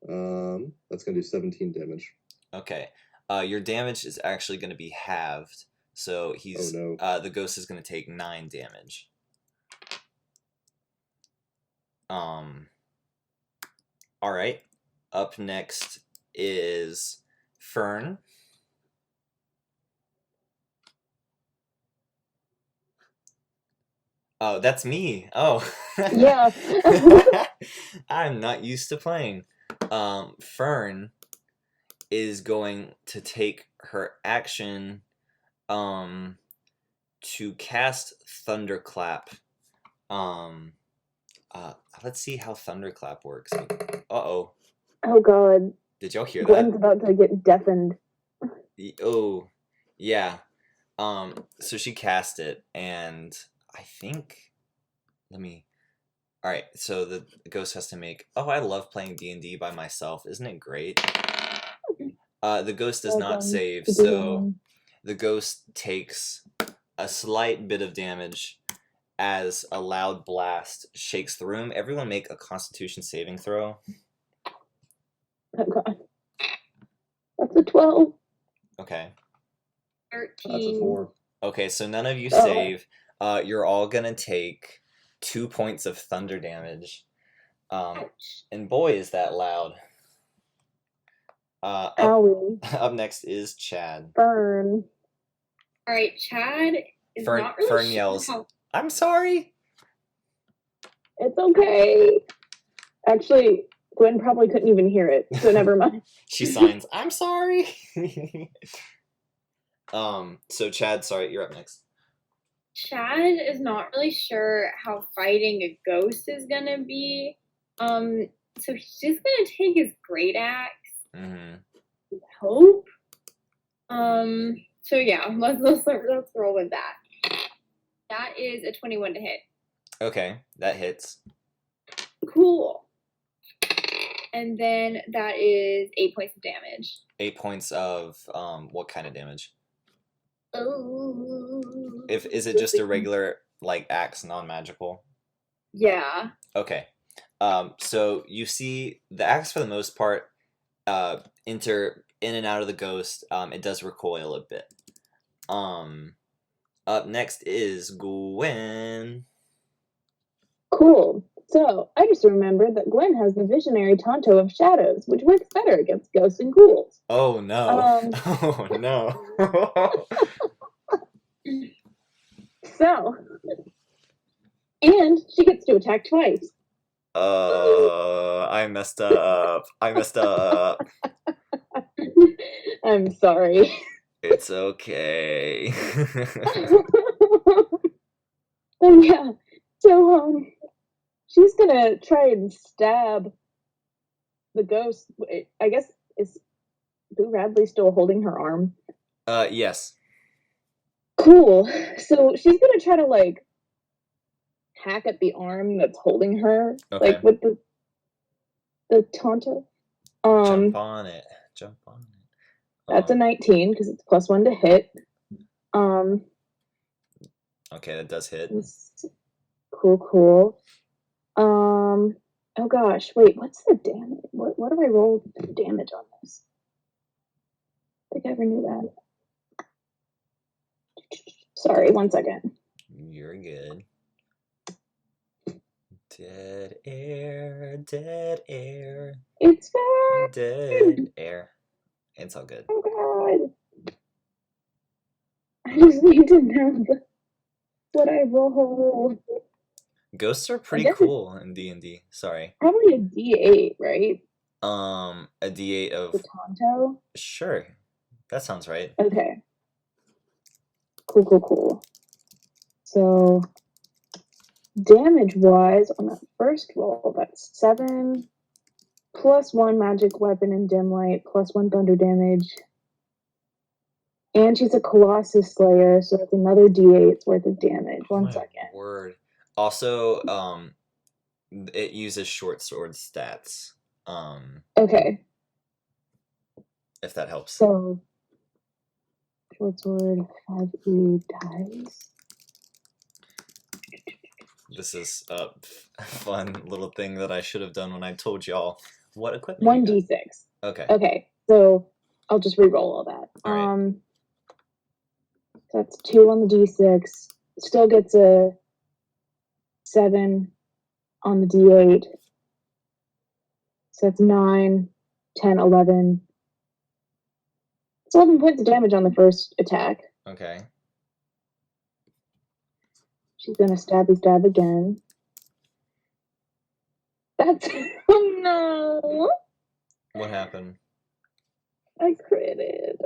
That's gonna do 17 damage. Okay, your damage is actually going to be halved, so he's the ghost is going to take 9 damage. All right. Up next is Fern. Oh, that's me. Oh. Yeah. I'm not used to playing. Fern is going to take her action to cast Thunderclap. Let's see how Thunderclap works. Uh-oh. Oh god. Did y'all hear that? Gwen's about to get deafened. Oh, yeah. So she cast it, and I think, let me. All right, so the ghost has to make. Oh, I love playing D&D by myself. Isn't it great? The ghost does not save, so the ghost takes a slight bit of damage as a loud blast shakes the room. Everyone make a Constitution saving throw. Oh god. That's a 12. Okay. 13. That's a 4. Okay, so none of you Oh. save. You're all gonna take 2 points of thunder damage. Ouch. And boy, is that loud. Owie. Up next is Chad. Fern. All right, Chad is Fern, not really Fern sure yells, how. I'm sorry. It's okay. Actually, Gwen probably couldn't even hear it, so never mind. She signs, I'm sorry. So Chad, sorry, you're up next. Chad is not really sure how fighting a ghost is gonna be. So he's just gonna take his great axe. Mm-hmm. Hope. So yeah, let's roll with that. That is a 21 to hit. Okay, that hits. Cool. And then that is 8 points of damage. 8 points of what kind of damage? Oh. Is it just a regular like axe, non-magical? Yeah. Okay. So you see the axe for the most part enter in and out of the ghost. It does recoil a bit. Up next is Gwen. Cool. So, I just remembered that Gwen has the visionary Tonto of Shadows, which works better against ghosts and ghouls. Oh no. Oh no. So, and she gets to attack twice. I messed up. I'm sorry. It's okay. Oh yeah. So she's gonna try and stab the ghost. I guess, is Boo Radley still holding her arm? Yes. Cool. So she's gonna try to like hack at the arm that's holding her, Okay. like with the Tonto. Jump on it. That's a 19 because it's +1 to hit. Okay, that does hit. Cool. Oh gosh, wait, what's the damage? What do I roll for damage on this? I think I ever knew that. Sorry, 1 second. You're good. Dead air. It's fine. Dead air. It's all good. Oh god. I just need to know what I roll. Ghosts are I pretty guess cool in D&D. Sorry. Probably a D8, right? A D8 The of Tonto? sure. That sounds right. Okay. Cool. So, damage-wise, on that first roll, that's 7, +1 magic weapon and dim light, +1 thunder damage. And she's a Colossus Slayer, so that's another D8's worth of damage. One My second. word. Also, it uses short sword stats. Okay, If that helps. so short sword, 5E dies. This is a fun little thing that I should have done when I told y'all what equipment. 1d6. Okay. Okay, so I'll just re-roll all that. All right. So that's 2 on the d6. Still gets a 7 on the d8. So that's 9, 10, 11. It's 11 points of damage on the first attack. Okay. She's gonna stab again. That's oh no! What happened? I critted.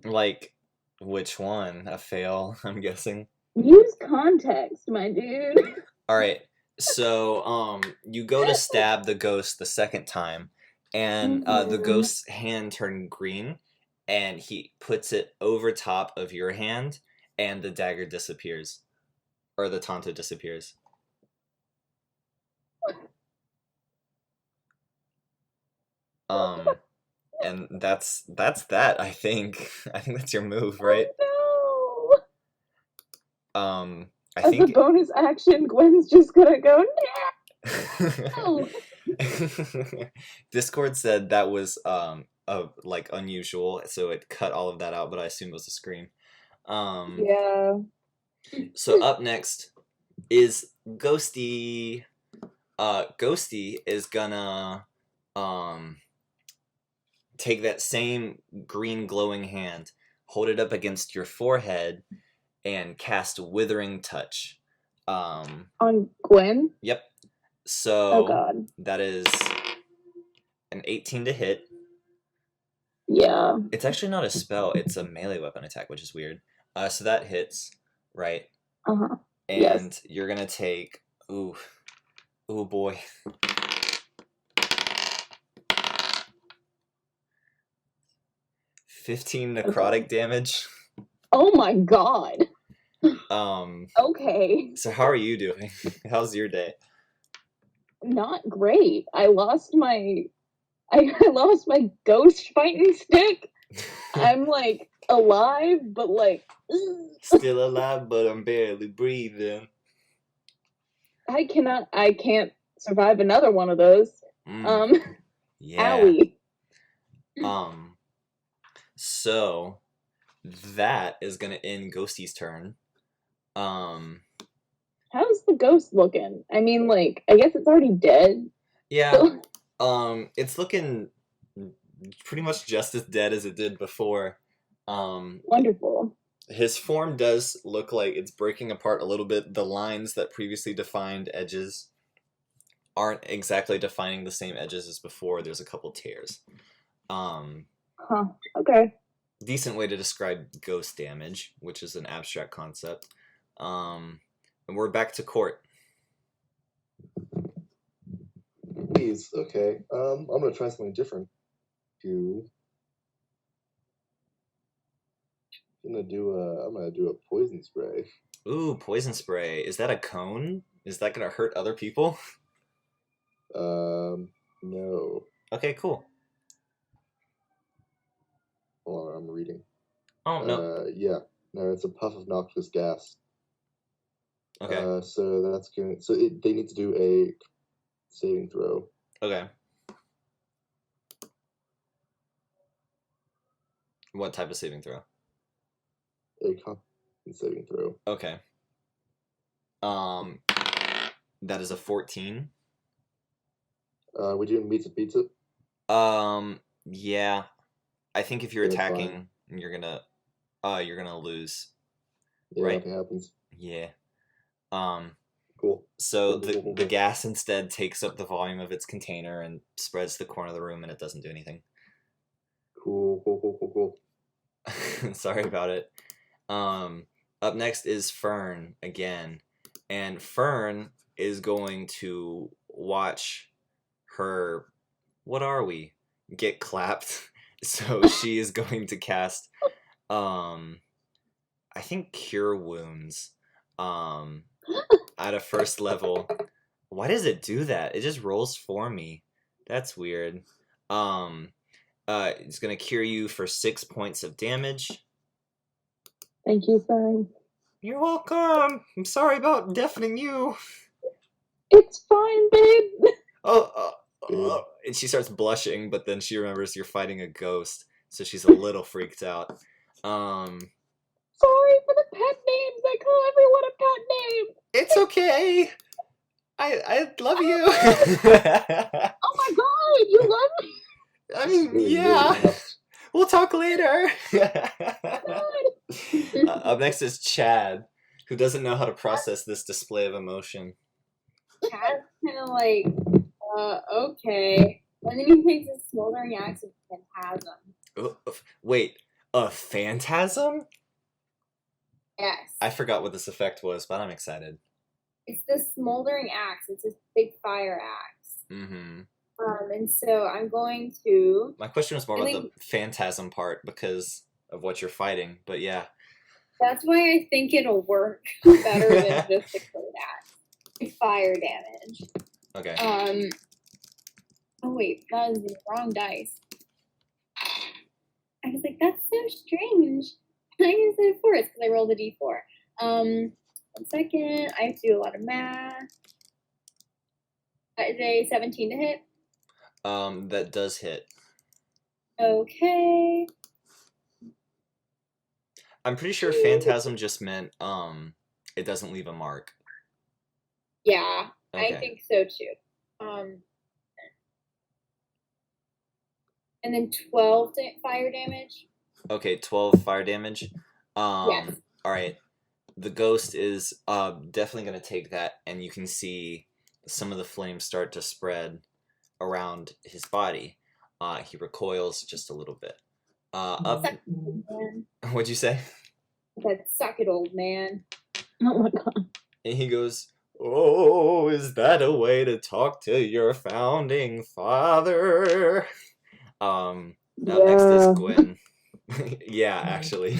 Like, which one? A fail, I'm guessing. Use context, my dude. All right. So, you go to stab the ghost the second time, and the ghost's hand turned green, and he puts it over top of your hand, and the dagger disappears, or the Tonto disappears. And that's that. I think that's your move, right? Oh, no. I As a think bonus action, Gwen's just gonna go, no. Discord said that was like unusual, so it cut all of that out, but I assume it was a scream. Yeah. So up next is Ghosty. Ghosty is gonna take that same green glowing hand, hold it up against your forehead, and cast Withering Touch. On Gwen? Yep. So Oh god. that is an 18 to hit. Yeah. It's actually not a spell, it's a melee weapon attack, which is weird. So that hits, right? Uh-huh. And Yes. you're gonna take ooh boy. 15 necrotic damage. Oh my god. Um Okay. So how are you doing? How's your day? Not great. I lost my ghost fighting stick. I'm like alive, but like Still alive, but I'm barely breathing. I can't survive another one of those. Yeah. Owie. So that is gonna end Ghosty's turn. How's the ghost looking? I mean, like, I guess it's already dead. Yeah. It's looking pretty much just as dead as it did before. Wonderful. His form does look like it's breaking apart a little bit. The lines that previously defined edges aren't exactly defining the same edges as before. There's a couple tears. Huh. Okay. Decent way to describe ghost damage, which is an abstract concept. And we're back to Court. Please, okay. I'm gonna try something different. I'm gonna do a poison spray. Ooh, poison spray. Is that a cone? Is that gonna hurt other people? No. Okay, cool. Hold on, I'm reading. Oh no. Yeah. No, it's a puff of noxious gas. Okay. So that's going. So they need to do a saving throw. Okay. What type of saving throw? A constitution saving throw. Okay. That is a 14. Would you meet pizza? Yeah. I think if you're Yeah, that's attacking, you're gonna lose. Yeah, Right. that happens. Yeah. Cool. So Cool. the gas instead takes up the volume of its container and spreads to the corner of the room, and it doesn't do anything. Cool. Sorry about it. Up next is Fern again, and Fern is going to watch her. What are we? Get clapped. So she is going to cast. I think Cure Wounds. At a first level. Why does it do that? It just rolls for me. That's weird. It's gonna cure you for 6 points of damage. Thank you, Fern. You're welcome. I'm sorry about deafening you. It's fine, babe. And she starts blushing, but then she remembers you're fighting a ghost, so she's a little freaked out. Sorry for the pet names. I call everyone a pet name. It's okay. I love you. Oh my god, you love me. I mean, Really, yeah. really We'll talk later. God. Up next is Chad, who doesn't know how to process this display of emotion. Chad's kind of like, okay. And then he takes his smoldering axe of phantasm. Wait, a phantasm? Yes. I forgot what this effect was, but I'm excited. It's the smoldering axe. It's this big fire axe. Mm-hmm. And so I'm going to. My question was more I about think the phantasm part because of what you're fighting, but yeah. that's why I think it'll work better than just the code axe. Fire damage. Okay. Oh wait, that was the wrong dice. I was like, that's so strange. I used a 4 because I rolled a d4. 1 second. I have to do a lot of math. That is a 17 to hit. That does hit. Okay. I'm pretty sure phantasm just meant it doesn't leave a mark. Yeah, Okay. I think so too. And then 12 fire damage. Okay, 12 fire damage. Yes. All right. The ghost is definitely going to take that, and you can see some of the flames start to spread around his body. He recoils just a little bit. Up. Suck it, old man. What'd you say? I said, suck it, old man. Oh my god. And he goes, "Oh, is that a way to talk to your founding father?" Up next is Gwen. Yeah, actually.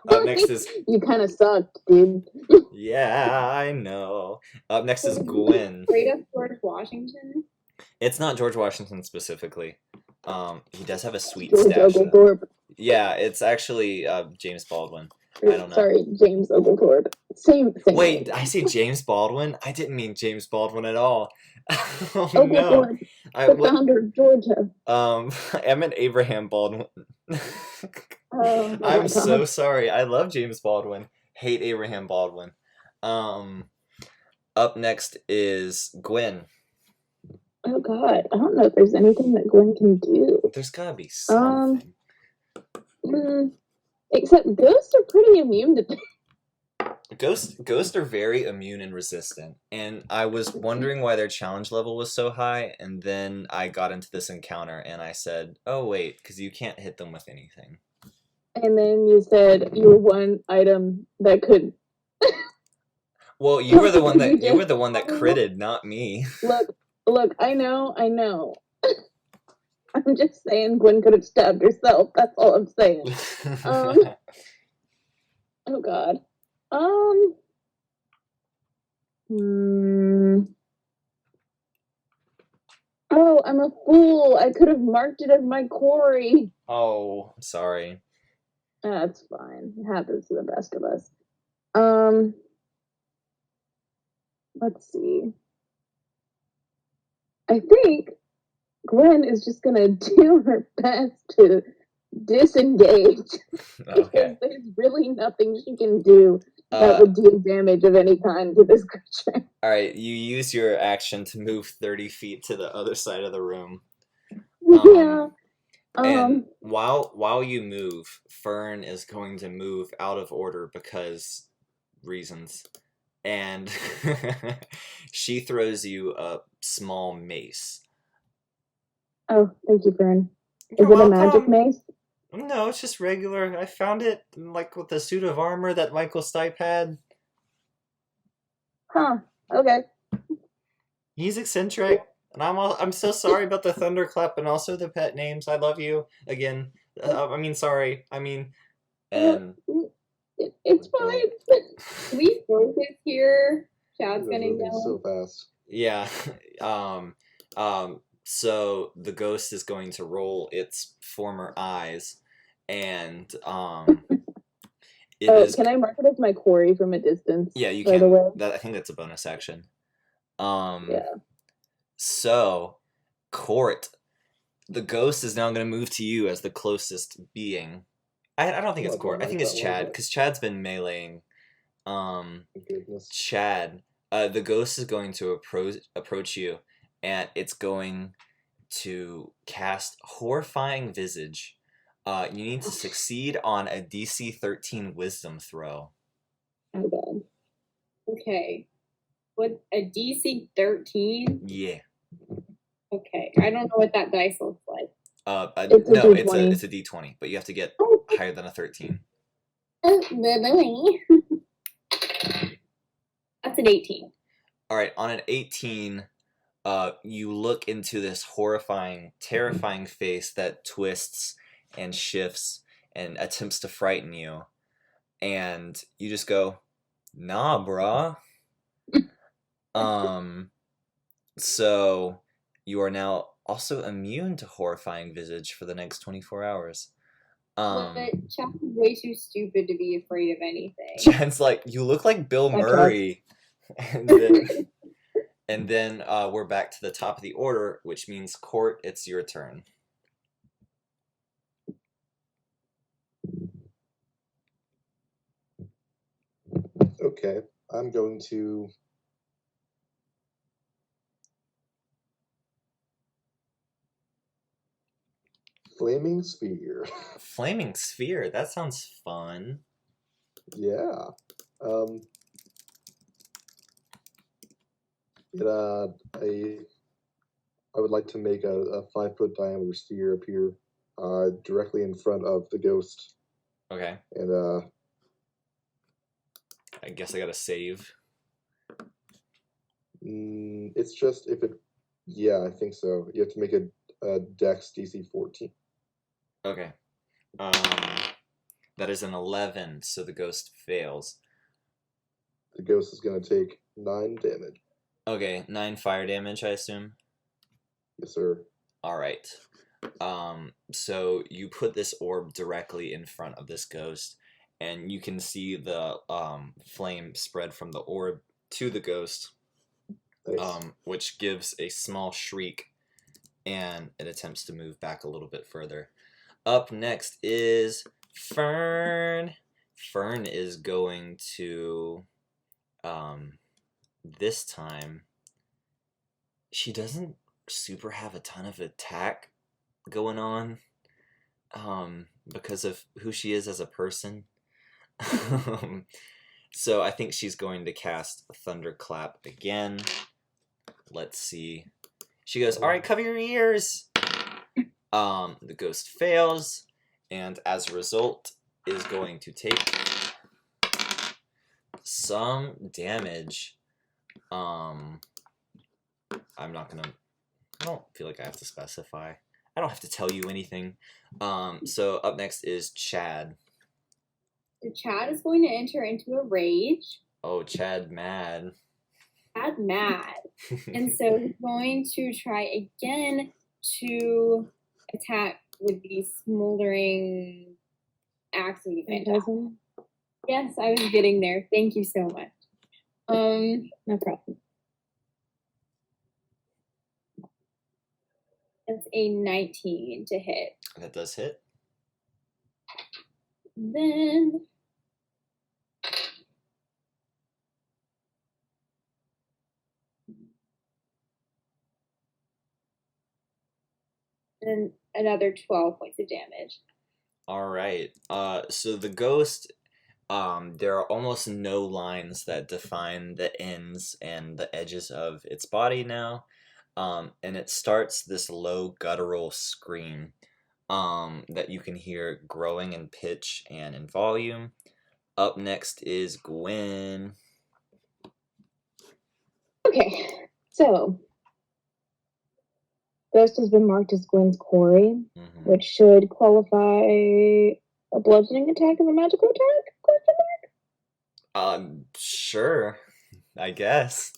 Up next is... You kind of sucked, dude. Yeah, I know. Up next is Gwen. Straight up George Washington. It's not George Washington specifically. He does have a sweet George stash. Oglethorpe. Yeah, it's actually James Baldwin. I don't know. Sorry, James Oglethorpe. Same thing. Wait, I say James Baldwin? I didn't mean James Baldwin at all. Oh Oglethorpe, no. the founder of Georgia. I meant Abraham Baldwin. Oh my I'm God. so sorry. I love James Baldwin. Hate Abraham Baldwin. Up next is Gwen. Oh god, I don't know if there's anything that Gwen can do. There's gotta be something. Except ghosts are pretty immune to things. Ghosts are very immune and resistant, and I was wondering why their challenge level was so high, and then I got into this encounter and I said, oh wait, because you can't hit them with anything. And then you said you were one item that could. Well, you were the one that critted, not me. Look, I know. I'm just saying Gwen could have stabbed herself. That's all I'm saying. Oh god. Oh, I'm a fool. I could have marked it as my quarry. Oh, I'm sorry. That's fine. It happens to the best of us. Let's see. I think Gwen is just gonna do her best to disengage. Okay. Because there's really nothing she can do that would deal damage of any kind to this creature. Alright, you use your action to move 30 feet to the other side of the room. Yeah. And while you move, Fern is going to move out of order because reasons. And she throws you a small mace. Oh, thank you, Fern. You're Is it welcome. a magic mace? No, it's just regular. I found it like with the suit of armor that Michael Stipe had. Huh. Okay. He's eccentric, and I'm so sorry about the thunderclap and also the pet names. I love you again. Sorry. And It's fine. We focus here. Chad's gonna moving yell. so fast. yeah. So the ghost is going to roll its former eyes, and can I mark it as my quarry from a distance? Yeah, you by the way? can. I think that's a bonus action. Yeah. So, Court, the ghost is now going to move to you as the closest being. I don't think it's Court. I think it's Chad, because Chad's been meleeing. Goodness. Chad, the ghost is going to approach you, and it's going to cast Horrifying Visage. You need to succeed on a DC 13 Wisdom throw. Oh god. Okay. What, a DC 13? Yeah. Okay. I don't know what that dice looks like. It's a no, D20. it's a D20, but you have to get higher than a 13. That's an 18. All right, on an 18, you look into this horrifying, terrifying face that twists and shifts and attempts to frighten you, and you just go, "Nah, bruh." So you are now also immune to horrifying visage for the next 24 hours. But Chuck is way too stupid to be afraid of anything. Jen's like, "You look like Bill Okay. Murray," and then we're back to the top of the order, which means Court, it's your turn. Okay, I'm going to Flaming Sphere. Flaming Sphere, that sounds fun. Yeah. I would like to make a 5-foot diameter sphere appear directly in front of the ghost. Okay, And I guess I gotta save. it's just if it. Yeah, I think so. You have to make a Dex DC 14. Okay. That is an 11, so the ghost fails. The ghost is going to take 9 damage. Okay, 9 fire damage, I assume. Yes, sir. All right. So you put this orb directly in front of this ghost, and you can see the flame spread from the orb to the ghost, Nice. which gives a small shriek, and it attempts to move back a little bit further. Up next is Fern. Fern is going to, this time, she doesn't super have a ton of attack going on, because of who she is as a person. So I think she's going to cast Thunderclap again. Let's see. She goes, "All right, cover your ears." The ghost fails, and as a result, is going to take some damage. I'm not gonna. I don't feel like I have to specify. I don't have to tell you anything. So up next is Chad. So Chad is going to enter into a rage. Oh, Chad mad. Chad mad. And so he's going to try again to attack with the smoldering axe of the phantasm. Yes, I was getting there. Thank you so much. No problem. That's a 19 to hit. That does hit. Then and another 12 points of damage. All right. So the ghost, there are almost no lines that define the ends and the edges of its body now. And it starts this low guttural scream, that you can hear growing in pitch and in volume. Up next is Gwen. Okay, so Ghost has been marked as Gwen's quarry, which should qualify a bludgeoning attack as a magical attack? Question mark? Sure, I guess.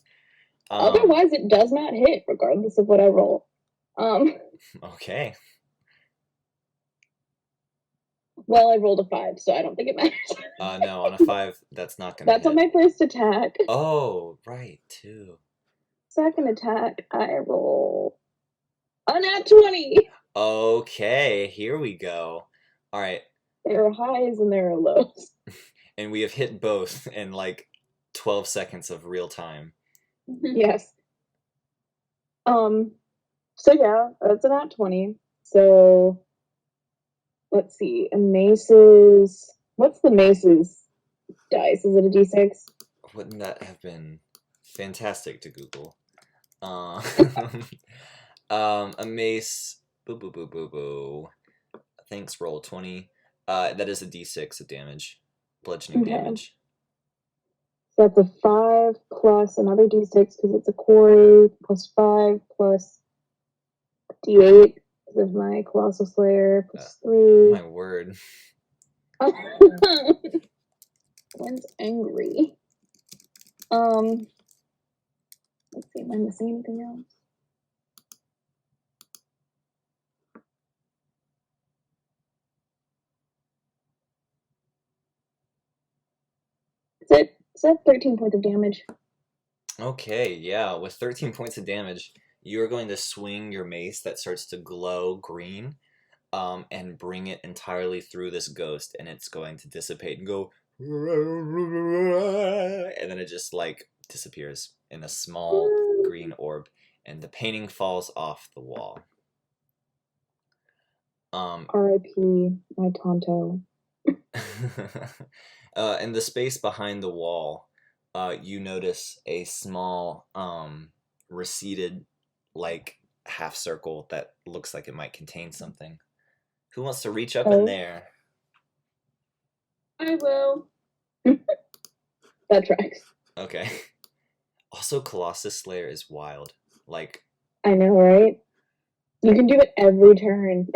Otherwise, it does not hit, regardless of what I roll. Okay. Well, I rolled a 5, so I don't think it matters. No, on a 5, that's not gonna That's hit. on my first attack. Oh, right, too. Second attack, I roll a nat 20. Okay, here we go. All right. There are highs and there are lows. And we have hit both in like 12 seconds of real time. Yes. So yeah, that's a nat 20. So let's see. A mace's. What's the mace's dice? Is it a d6? Wouldn't that have been fantastic to Google? A mace. Boo boo boo boo boo. Thanks, roll 20. That is a d6 of damage. Bludgeoning damage. So that's a 5 plus another d6 because it's a quarry, plus 5 plus d8 because of my Colossal Slayer, plus 3. My word. One's angry. Let's see, am I missing anything else? Is that 13 points of damage? Okay, yeah. With 13 points of damage, you are going to swing your mace that starts to glow green, and bring it entirely through this ghost, and it's going to dissipate and go, and then it just like disappears in a small green orb, and the painting falls off the wall. R.I.P. my Tonto. In the space behind the wall, you notice a small, receded, like, half circle that looks like it might contain something. Who wants to reach up in there? I will. That tracks. Okay. Also, Colossus Slayer is wild. Like, I know, right? You can do it every turn.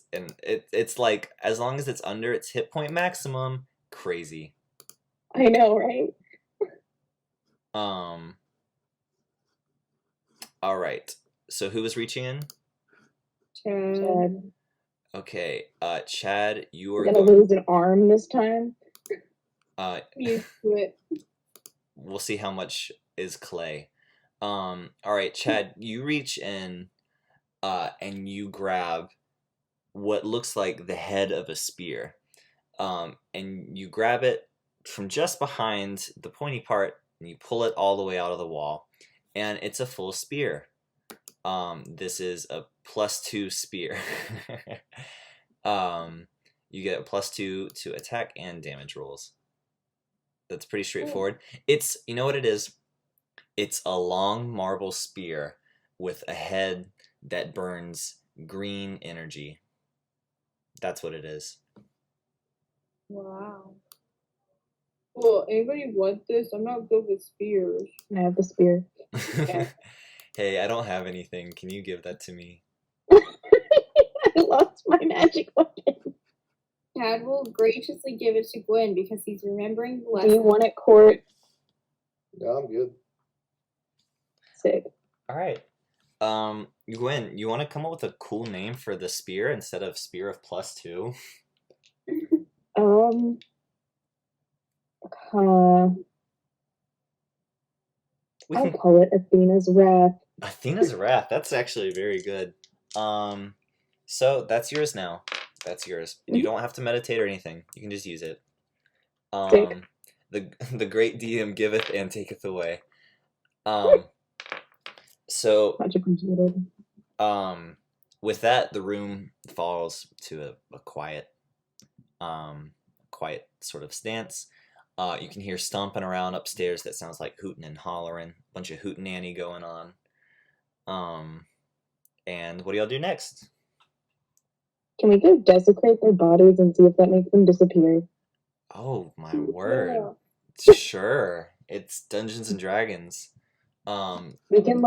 it's like, as long as it's under its hit point maximum, crazy. I know, right? All right. So who was reaching in? Chad. Okay, Chad, you are gonna lose an arm this time. Used to it. We'll see how much is clay. All right, Chad, you reach in, and you grab what looks like the head of a spear, and you grab it from just behind the pointy part, and you pull it all the way out of the wall, and it's a full spear. This is a +2 spear. You get a +2 to attack and damage rolls. That's pretty straightforward. It's, you know what it is? It's a long marble spear with a head that burns green energy. That's what it is. Wow. Well, anybody want this? I'm not good with spears. I have the spear. Hey, I don't have anything. Can you give that to me? I lost my magic weapon. Chad will graciously give it to Gwen because he's remembering the Do lesson. you want it, Court? Yeah, I'm good. Sick. All right. Gwen, you want to come up with a cool name for the spear instead of spear of +2? I'll call it Athena's Wrath. Athena's Wrath. That's actually very good. So that's yours now. That's yours. You don't have to meditate or anything. You can just use it. The great DM giveth and taketh away. So much appreciated. With that, the room falls to a quiet sort of stance. You can hear stomping around upstairs that sounds like hooting and hollering. A bunch of hootenanny going on. And what do y'all do next? Can we go desecrate their bodies and see if that makes them disappear? Oh, my word. Sure. It's Dungeons and Dragons. We can,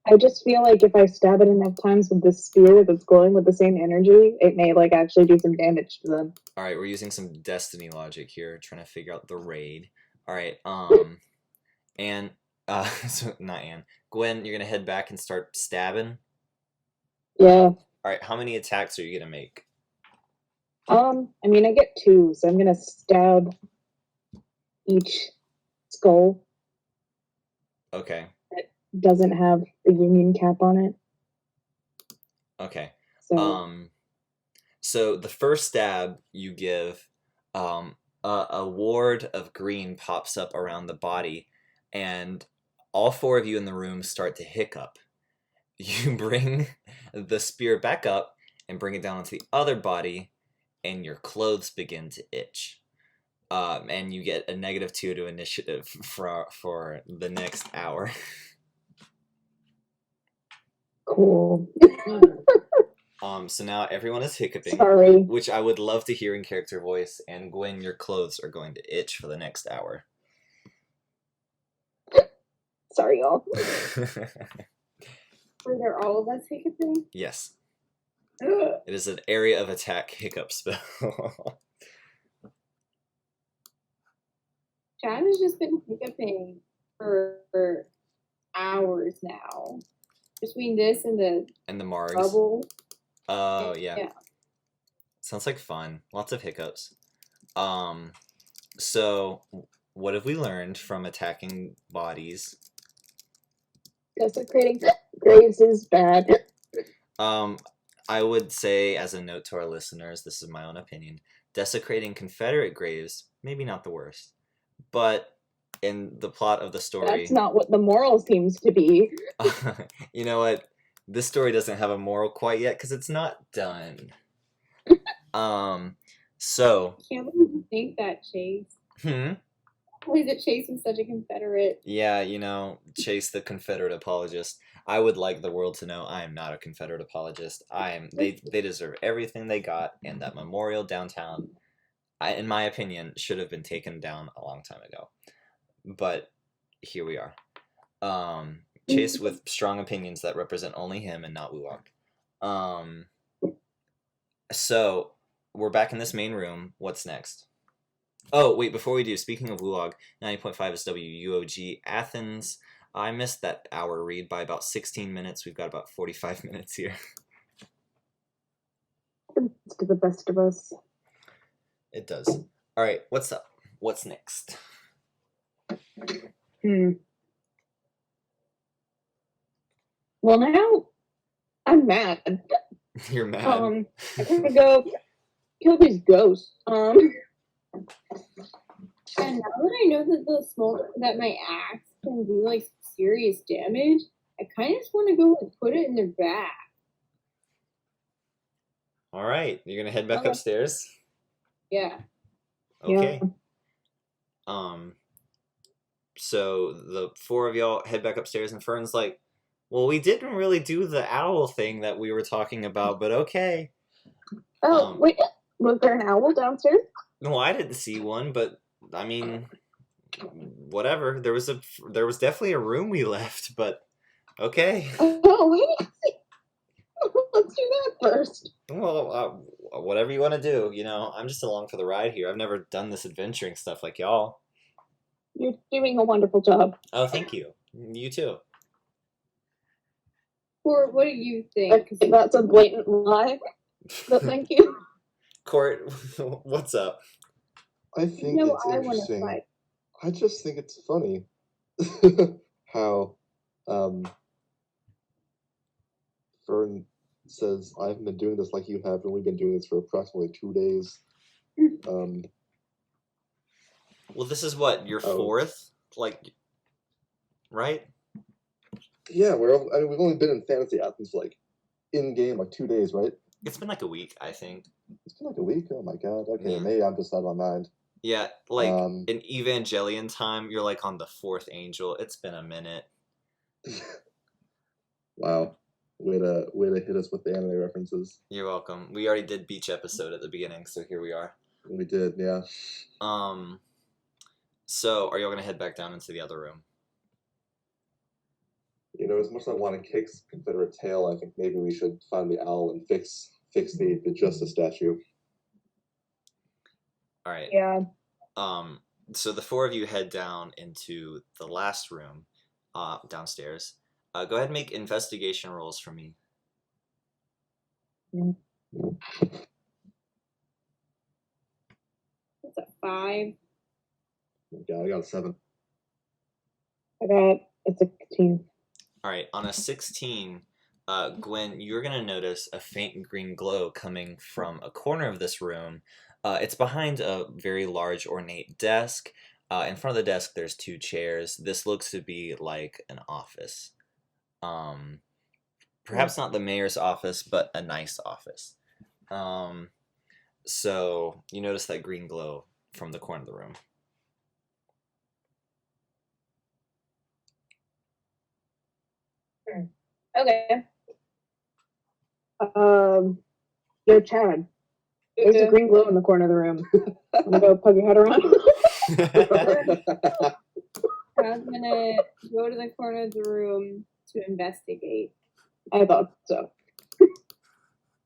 I just feel like if I stab it enough times with this spear that's glowing with the same energy, it may, actually do some damage to them. Alright, we're using some Destiny logic here, trying to figure out the raid. Alright, Anne, so not Anne. Gwen, you're gonna head back and start stabbing? Yeah. Alright, how many attacks are you gonna make? I mean, I get 2, so I'm gonna stab each skull. Okay. That doesn't have the union cap on it. Okay. So, so the first stab you give, a ward of green pops up around the body, and all 4 of you in the room start to hiccup. You bring the spear back up and bring it down onto the other body, and your clothes begin to itch. And you get a -2 to initiative for the next hour. Cool. So now everyone is hiccuping. Sorry. Which I would love to hear in character voice, and Gwen, your clothes are going to itch for the next hour. Sorry, y'all. Were there all of us hiccuping? Yes. Ugh. It is an area of attack hiccup spell. Chad has just been hiccuping for hours now. Between this and the And the Margs. bubble. Oh, yeah. Sounds like fun. Lots of hiccups. So, what have we learned from attacking bodies? Desecrating graves is bad. I would say, as a note to our listeners, this is my own opinion, desecrating Confederate graves, maybe not the worst. But in the plot of the story... That's not what the moral seems to be. You know what? This story doesn't have a moral quite yet, because it's not done. So... I can't believe you think that, Chase. Believe that Chase was such a Confederate. Yeah, you know, Chase the Confederate apologist. I would like the world to know I am not a Confederate apologist. They deserve everything they got, and that memorial downtown, in my opinion, should have been taken down a long time ago. But here we are. Chase with strong opinions that represent only him and not Wuog. So we're back in this main room. What's next? Oh, wait, before we do, speaking of Wuog, 90.5 is WUOG Athens. I missed that hour read by about 16 minutes. We've got about 45 minutes here. It's to the best of us. It does. All right, what's up? What's next? Well, now I'm mad. You're mad. I'm gonna go kill these ghosts. And now that I know that my axe can do like serious damage, I kind of just want to go and put it in their back. All right, you're gonna head back Okay. upstairs. Yeah. Okay. Yeah. So the four of y'all head back upstairs, and Fern's like, "Well, we didn't really do the owl thing that we were talking about, but okay." Oh, wait, was there an owl downstairs? No, I didn't see one, but I mean, whatever. There was definitely a room we left, but okay. Oh, wait. Let's do that first. Well, whatever you want to do. You know, I'm just along for the ride here. I've never done this adventuring stuff like y'all. You're doing a wonderful job. Oh, thank you. You too. Or what do you think? That's a blatant lie. But thank you. Court, what's up? I think No, it's I want to interesting. fight. I just think it's funny how Fern says, I haven't been doing this like you have, and we've been doing this for approximately 2 days. Well, this is what, your fourth? Like, right? Yeah, we've only been in Fantasy Athens like in-game like 2 days, right? It's been like a week, I think. It's been like a week? Oh my god. Okay, Yeah. maybe I'm just out of my mind. Yeah, like, in Evangelion time, you're like on the fourth angel. It's been a minute. Wow. Way to hit us with the anime references. You're welcome. We already did Beach episode at the beginning, so here we are. We did, yeah. So, are y'all gonna head back down into the other room? You know, as much as I want to kick Confederate tail, I think maybe we should find the owl and fix the Justice statue. All right. Yeah. So the four of you head down into the last room, downstairs. Go ahead and make investigation rolls for me. It's a 5. Yeah, I got a 7. I got a 16. All right, on a 16, Gwen, you're going to notice a faint green glow coming from a corner of this room. It's behind a very large ornate desk. In front of the desk, there's 2 chairs. This looks to be like an office. Perhaps not the mayor's office, but a nice office. So you notice that green glow from the corner of the room. Okay. Yo, Chad. There's a green glow in the corner of the room. I'm gonna go pug your head around. Chad's gonna go to the corner of the room to investigate. I thought so.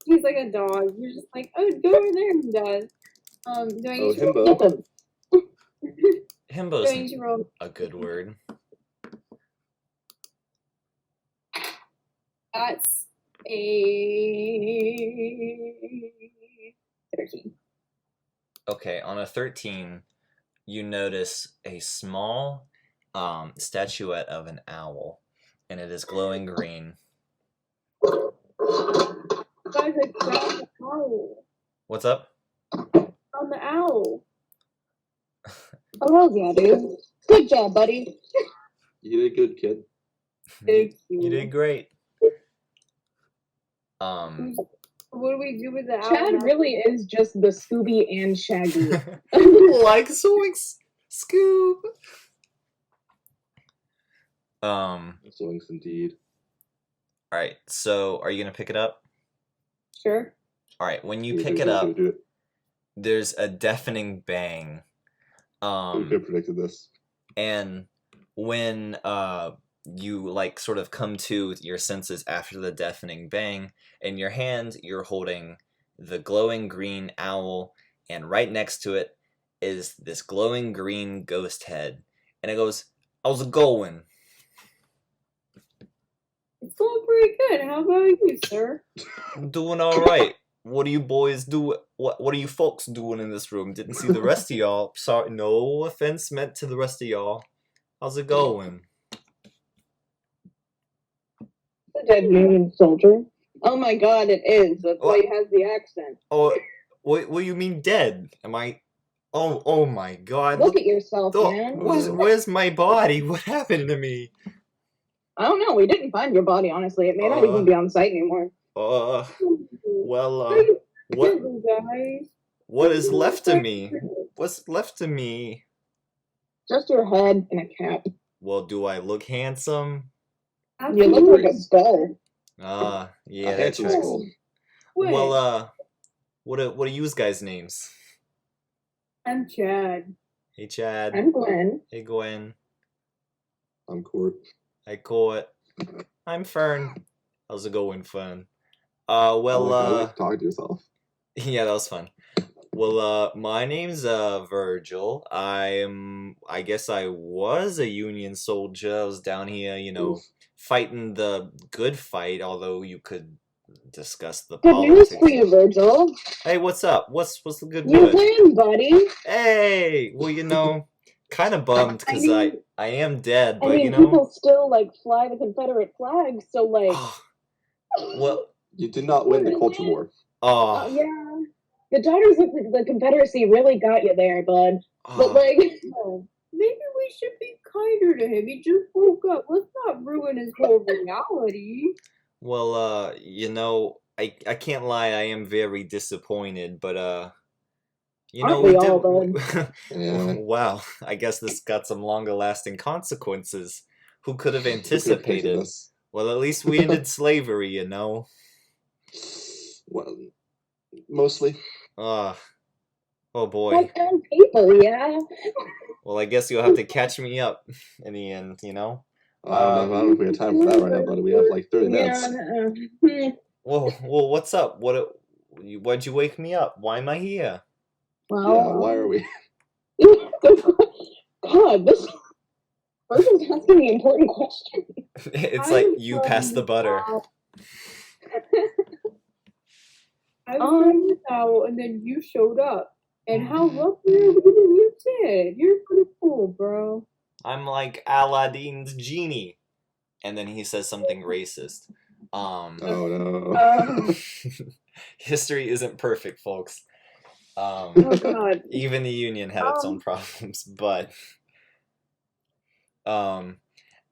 He's like a dog. You're just like, oh, go over there. He does. Do I need to roll? Get them. Himbo's Do I need to roll? a good word. That's a 13. Okay, on a 13, you notice a small statuette of an owl, and it is glowing green. Guys, I found the owl. What's up? Found the owl. Oh, hell yeah, dude. Good job, buddy. You did good, kid. Thank You you. did great. What do we do with the owl? Chad now? really is just the Scooby and Shaggy. Like Zoinks, Scoob. Zoinks indeed. All right. So, are you gonna pick it up? Sure. All right. When you Do pick it up, Do it. there's a deafening bang. Who could have predicted this? And when you like sort of come to your senses after the deafening bang, in your hand you're holding the glowing green owl, and right next to it is this glowing green ghost head, and it goes, "How's it going?" It's going pretty good. How about you, sir? I'm doing all right. What do you boys do? What are you folks doing in this room? Didn't see the rest of y'all. Sorry, no offense meant to the rest of y'all. How's it going? The dead Union soldier. Oh my god, it is. That's why he has the accent. Oh, what do you mean dead? Am I? Oh my God! Look at yourself, Oh, man. where's my body? What happened to me? I don't know. We didn't find your body, honestly. It may not even be on site anymore. Well, what guys? what is left of me? What's left of me? Just your head and a cap. Well, do I look handsome? You look like a skull. Yeah, A that handsome tracks. skull. Well, what are you guys' names? I'm Chad. Hey, Chad. I'm Gwen. Hey, Gwen. I'm Court. Hi, Court. I'm Fern. How's it going, Fern? I like talking to yourself. Yeah, that was fun. Well, my name's Virgil. I guess I was a Union soldier. I was down here, Oof. fighting the good fight, although you could discuss the Good news politics. for you, Virgil. Hey, what's up? What's the good You news? win, buddy. Hey! Well, kind of bummed because I am dead, I but mean, people still, fly the Confederate flag, so, well, You did not win the culture war. yeah. The Daughters of the Confederacy really got you there, bud. But, maybe we should be kinder to him. He just woke up. Let's not ruin his whole reality. well, I can't lie, I am very disappointed, but Aren't we all, bud? Yeah. Wow, I guess this got some longer lasting consequences. Who could have Who could have predicted anticipated? this? Well, at least we ended slavery, Well, mostly. Oh boy. Like own people, yeah. Well, I guess you'll have to catch me up in the end, I don't know if we have time for that right now, buddy. We have 30 minutes. Well, what's up? Why'd you wake me up? Why am I here? Well, Yeah, why are we? God, this person's asking the important question. It's like you pass the butter. I was out, and then you showed up. And how lucky are you that you did? You're pretty cool, bro. I'm like Aladdin's genie. And then he says something racist. Oh no. History isn't perfect, folks. Oh God. Even the Union had its own problems, but On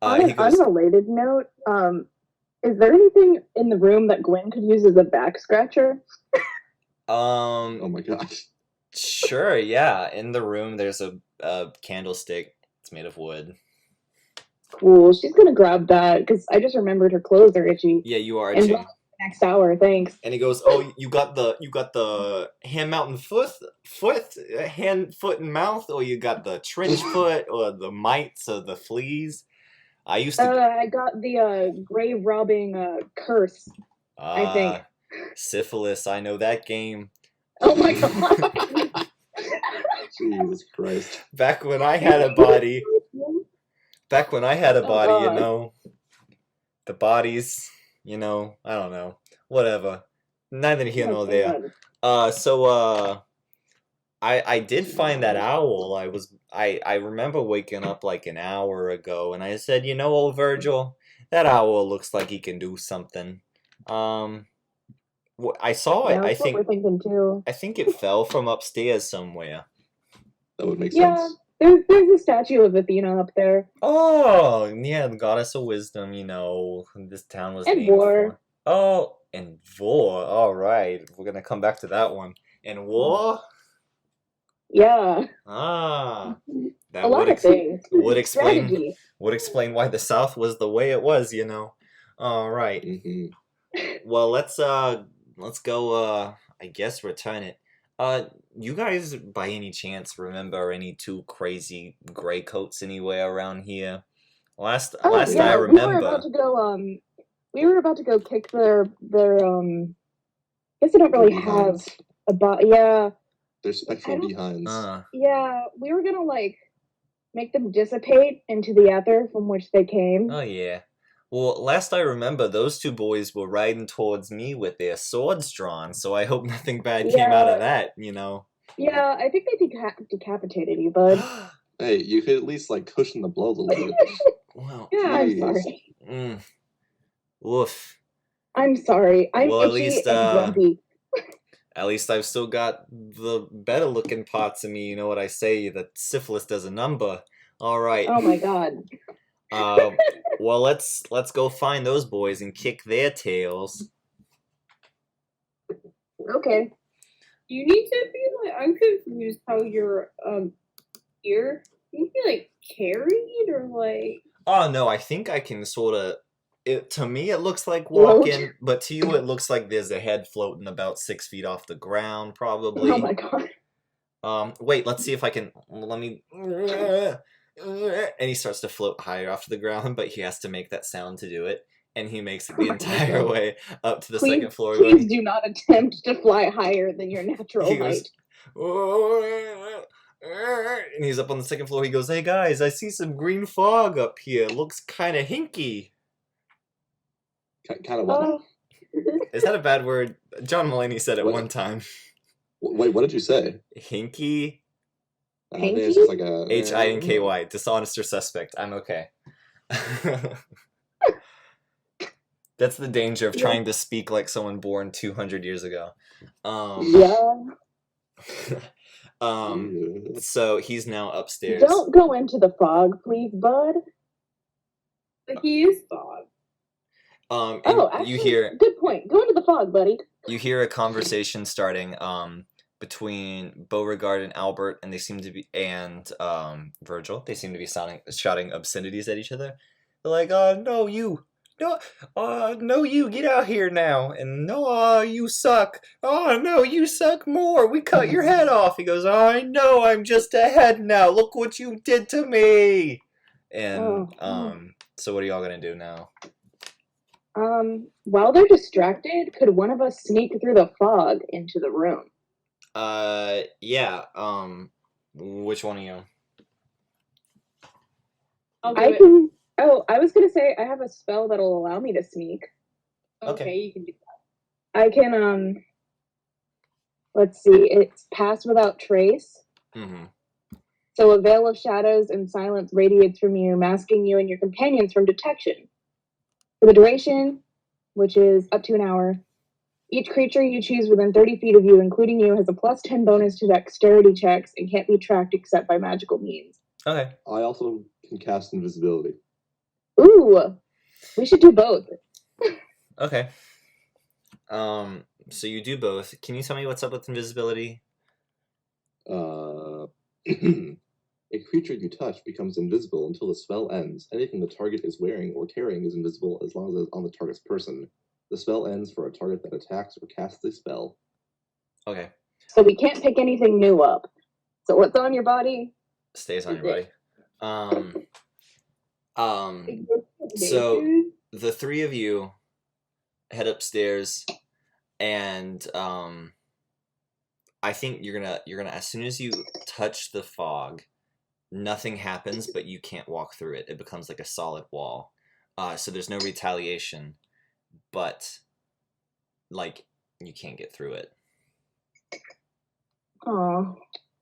he an goes, unrelated note, is there anything in the room that Gwen could use as a back scratcher? Oh my gosh. Sure, yeah. In the room, there's a candlestick. It's made of wood. Cool. She's gonna grab that because I just remembered her clothes are itchy. Yeah, you are And itching. Next hour, thanks. And he goes, "Oh, you got the hand, mouth, and hand, foot, and mouth, or you got the trench foot, or the mites, or the fleas." I used to. I got the grave robbing curse. I think. Syphilis. I know that game. Oh my god. Jesus Christ. Back when I had a body, God. you know, the bodies, you know, I don't know, whatever. Neither here Oh nor my there. God. I did find that owl. I remember waking up like an hour ago, and I said, you know, old Virgil, that owl looks like he can do something. I saw it. Yeah, that's what we're thinking too. I think it fell from upstairs somewhere. That would make Yeah, sense. there's a statue of Athena up there. Oh, yeah, the goddess of wisdom, you know, this town was And named war. for. Oh, and war. All right, we're gonna come back to that one. And war? Yeah. That A lot of things. would explain Strategy. why the South was the way it was, you know. All right. Well, let's go. I guess return it. You guys, by any chance, remember any two crazy gray coats anywhere around here? Last I remember, we were about to go kick their I guess they don't really have a yeah. They're spectral behinds. Yeah, we were gonna like make them dissipate into the ether from which they came. Oh yeah. Well, last I remember, those two boys were riding towards me with their swords drawn, so I hope nothing bad came out of that, you know. Yeah, I think they decapitated you, bud. Hey, you could at least like cushion the blows a little bit. Well, yeah, I'm sorry. Woof. I'm sorry. I'm well, itchy and grumpy. At least I've still got the better looking parts of me, you know what I say, that syphilis does a number. All right. Oh my god. Well, let's go find those boys and kick their tails. Okay. You need to be like, I'm confused how your ear, you be like carried or like. Oh no, I think I can sort of. To me, it looks like walking, but to you, it looks like there's a head floating about 6 feet off the ground, probably. Oh my god. Wait, let's see if I can. Let me. And he starts to float higher off the ground, but he has to make that sound to do it, and he makes it the entire way up to the second floor. Please do not attempt to fly higher than your natural height. And he's up on the second floor. He goes, "Hey guys, I see some green fog up here. Looks kind of hinky." Kind of what? Is that a bad word? John Mulaney said it one time. Wait, what did you say? Hinky? There's just like a H-I-N-K-Y. Dishonest or suspect. I'm okay. That's the danger of trying to speak like someone born 200 years ago. So he's now upstairs. Don't go into the fog, please, bud. But he is fog. Actually, you hear. Good point. Go into the fog, buddy. You hear a conversation starting between Beauregard and Albert, and they seem to be Virgil. They seem to be shouting obscenities at each other. They're like, no, you, no, you, get out here now, and no, you suck. Oh no, you suck more. We cut your head off. He goes, I know, I'm just a head now. Look what you did to me. And so what are y'all gonna do now? While they're distracted, could one of us sneak through the fog into the room? Yeah. Which one of you? I was gonna say I have a spell that'll allow me to sneak. Okay, you can do that. I can, let's see, it's pass without trace. Mm-hmm. So a veil of shadows and silence radiates from you, masking you and your companions from detection. For the duration, which is up to an hour, each creature you choose within 30 feet of you, including you, has a +10 bonus to dexterity checks and can't be tracked except by magical means. Okay. I also can cast invisibility. Ooh, we should do both. Okay. So you do both. Can you tell me what's up with invisibility? A creature you touch becomes invisible until the spell ends. Anything the target is wearing or carrying is invisible as long as it's on the target's person. The spell ends for a target that attacks or casts a spell. Okay. So we can't pick anything new up. So what's on your body? Stays on your body. So the three of you head upstairs, and I think you're gonna as soon as you touch the fog, nothing happens, but you can't walk through it. It becomes like a solid wall. So there's no retaliation, but like you can't get through it. Oh,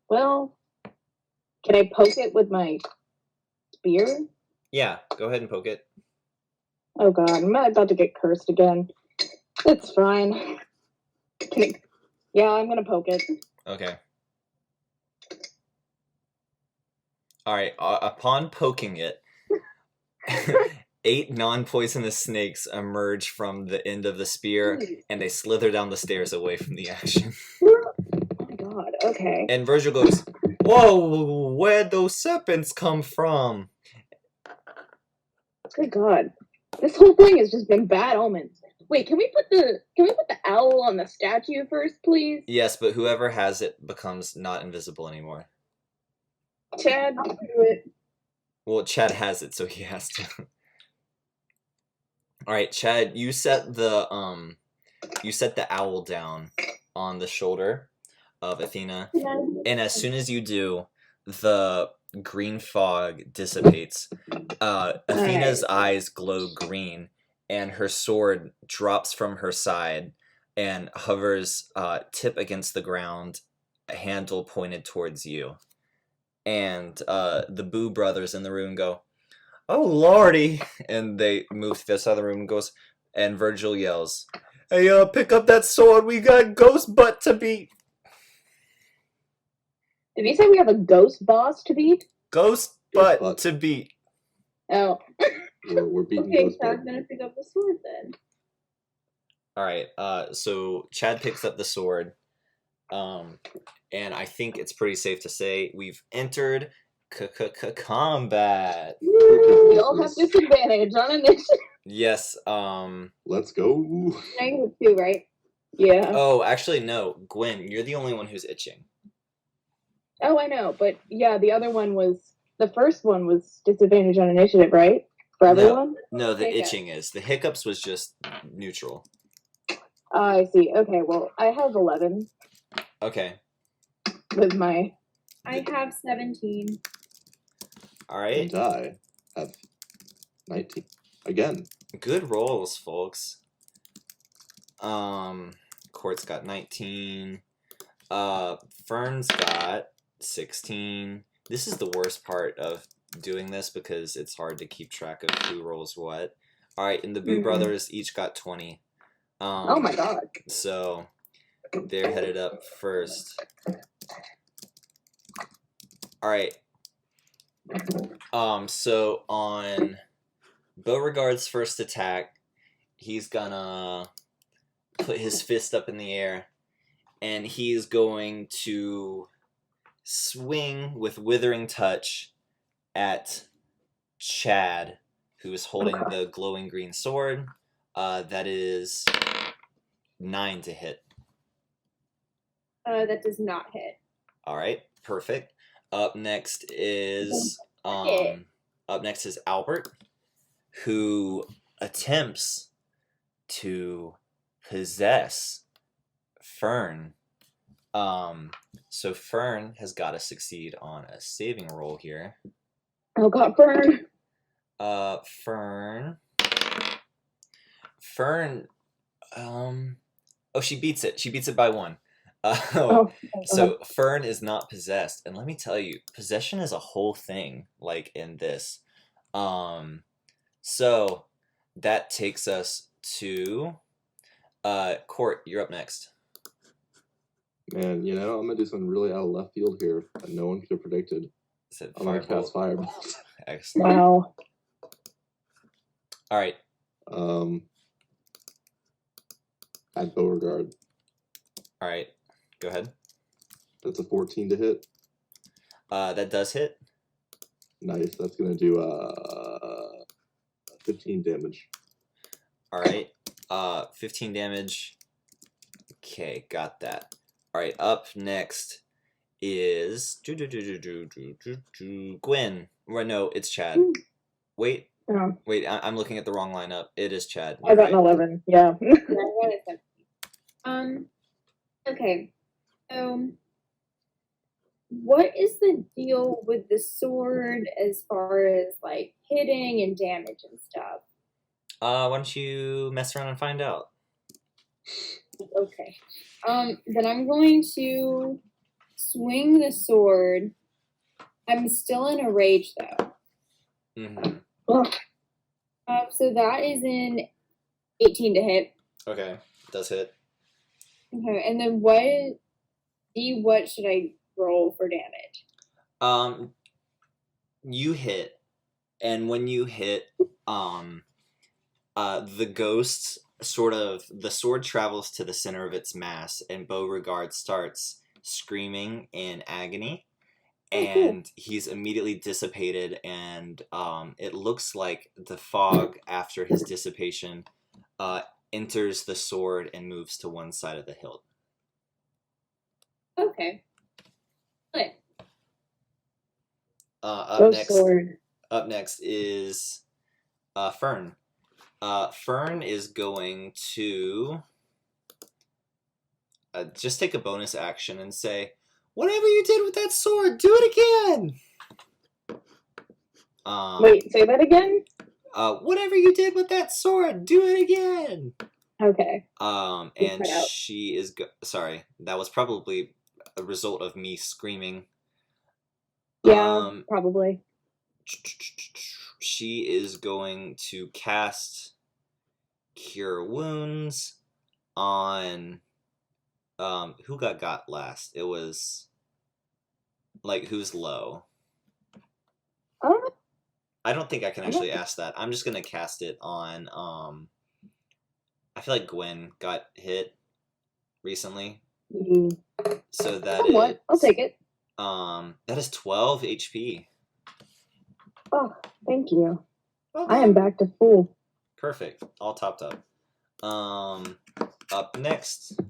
well, can I poke it with my spear? Yeah, go ahead and poke it. Oh god, I'm about to get cursed again. It's fine. Yeah, I'm gonna poke it. Okay. All right. Upon poking it, 8 non-poisonous snakes emerge from the end of the spear, and they slither down the stairs away from the action. Oh my god, okay. And Virgil goes, "Whoa, where'd those serpents come from?" Good god. This whole thing has just been bad omens. Wait, can we put the owl on the statue first, please? Yes, but whoever has it becomes not invisible anymore. Chad, do it. Well, Chad has it, so he has to. All right, Chad, you set the owl down on the shoulder of Athena, and as soon as you do, the green fog dissipates. Athena's eyes glow green, and her sword drops from her side and hovers tip against the ground, handle pointed towards you. And the Boo brothers in the room go, "Oh lordy!" And they move to the side of the room and goes, and Virgil yells, "Hey, pick up that sword, we got ghost butt to beat." Did you say we have a ghost boss to beat? Ghost butt to beat. Oh. We're beating Okay, ghost butt. Chad's gonna pick up the sword then. Alright, so Chad picks up the sword. And I think it's pretty safe to say we've entered combat. We all have disadvantage on initiative. Yes, Let's go. -2, right? Yeah. Oh, actually no, Gwen, you're the only one who's itching. Oh, I know, but yeah, the first one was disadvantage on initiative, right? For everyone? No, the Okay. itching is. The hiccups was just neutral. I see. Okay, well, I have 11 Okay. with my... I have 17. Alright. And I have 19. Again. Good rolls, folks. Court's got 19. Fern's got 16. This is the worst part of doing this because it's hard to keep track of who rolls what. Alright, and the Boo brothers each got 20. Oh my god. So they're headed up first. Alright. So on Beauregard's first attack, he's gonna put his fist up in the air, and he's going to swing with Withering Touch at Chad, who is holding the glowing green sword. That is 9 to hit. That does not hit. All right, perfect. Up next is Albert, who attempts to possess Fern. So Fern has got to succeed on a saving roll here. Oh god, Fern. Fern. Oh, she beats it. She beats it by 1. So Fern is not possessed, and let me tell you, possession is a whole thing. Like in this, so that takes us to Court. You're up next. Man, I'm gonna do something really out of left field here that no one could have predicted. I'm gonna cast Firebolt. Excellent. Wow. All right. At Beauregard. All right. Go ahead. That's a 14 to hit. That does hit. Nice. That's gonna do 15 damage. All right. 15 damage. Okay, got that. Alright, up next is Gwen. Right, no, it's Chad. Wait, Oh, wait, I'm looking at the wrong lineup. It is Chad. I You're got an right. 11. Yeah. Yeah, I got a 17. Okay. So, what is the deal with the sword as far as like hitting and damage and stuff? Why don't you mess around and find out? Okay. Then I'm going to swing the sword. I'm still in a rage though. Mm-hmm. So that is an 18 to hit. Okay, does hit. Okay, and then what should I roll for damage? You hit, and when you hit, the ghost the sword travels to the center of its mass, and Beauregard starts screaming in agony. And he's immediately dissipated, and it looks like the fog after his dissipation enters the sword and moves to one side of the hilt. Okay. Good. Up next is Fern. Fern is going to just take a bonus action and say, "Whatever you did with that sword, do it again." Wait, say that again? Whatever you did with that sword, do it again. Okay. And she is sorry, that was probably a result of me screaming. Yeah, probably. She is going to cast Cure Wounds on who got last? It was like who's low. I don't think I can actually ask that. I'm just gonna cast it on I feel like Gwen got hit recently. So that somewhat. I'll take it. That is 12 HP. Oh, thank you. I am back to full. Perfect. All topped up. Up next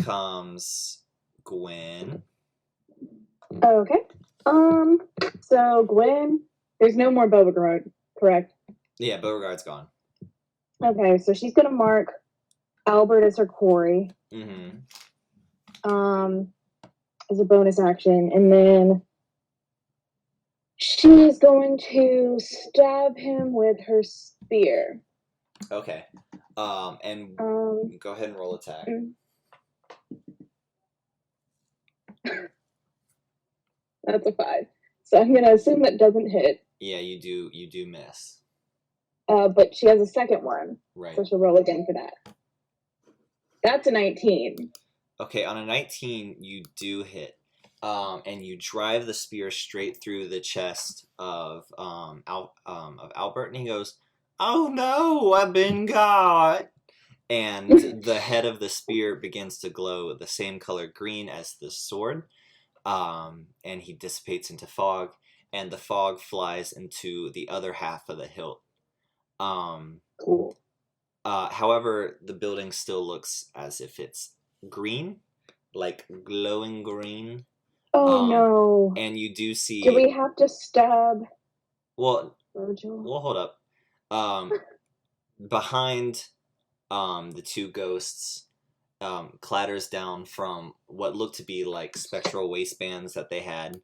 comes Gwen. Okay. So Gwen, there's no more Beauregard, correct? Yeah, Beauregard's gone. Okay, so she's gonna mark Albert as her quarry. Mm-hmm. As a bonus action, and then she is going to stab him with her spear. Okay. And go ahead and roll attack. That's a 5. So I'm gonna assume that doesn't hit. Yeah, you do miss. But she has a second one. Right. So she'll roll again for that. That's a 19. Okay, on a 19, you do hit. And you drive the spear straight through the chest of Albert, and he goes, "Oh no, I've been got!" And the head of the spear begins to glow the same color green as the sword, and he dissipates into fog, and the fog flies into the other half of the hilt. Cool. However, the building still looks as if it's green, like glowing green. Oh no. And you do see... Do we have to stab Virgil? Virgil? Well, hold up. Behind the two ghosts clatters down from what looked to be like spectral waistbands that they had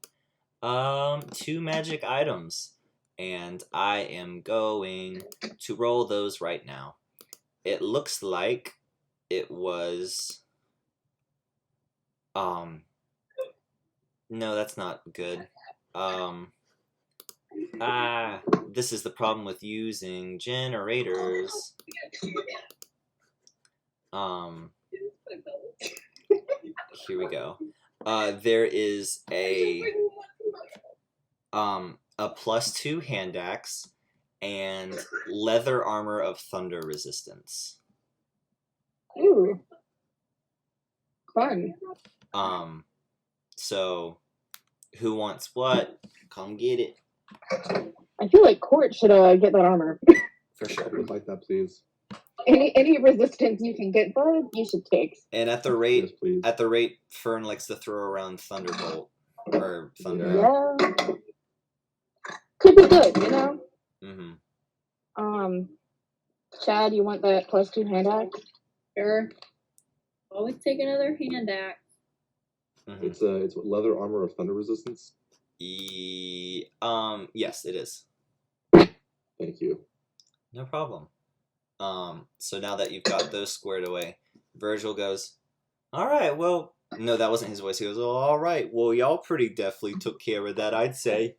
2 magic items. And I am going to roll those right now. It looks like it was... No, that's not good. This is the problem with using generators. Here we go. There is a +2 hand axe and leather armor of thunder resistance. Ooh. Fun. So, who wants what? Come get it. I feel like Court should get that armor. For sure. I would like that, please. Any resistance you can get, bud, you should take. And at the Yes, rate please. Fern likes to throw around Thunderbolt or Thunder. Yeah. Could be good, you know? Mm-hmm. Chad, you want that +2 hand axe? Sure. Always take another hand axe. Mm-hmm. It's leather armor of thunder resistance. Yes, it is. Thank you. No problem. So now that you've got those squared away, Virgil goes, all right, well, no, that wasn't his voice. He goes, oh, all right, well, y'all pretty deftly took care of that, I'd say.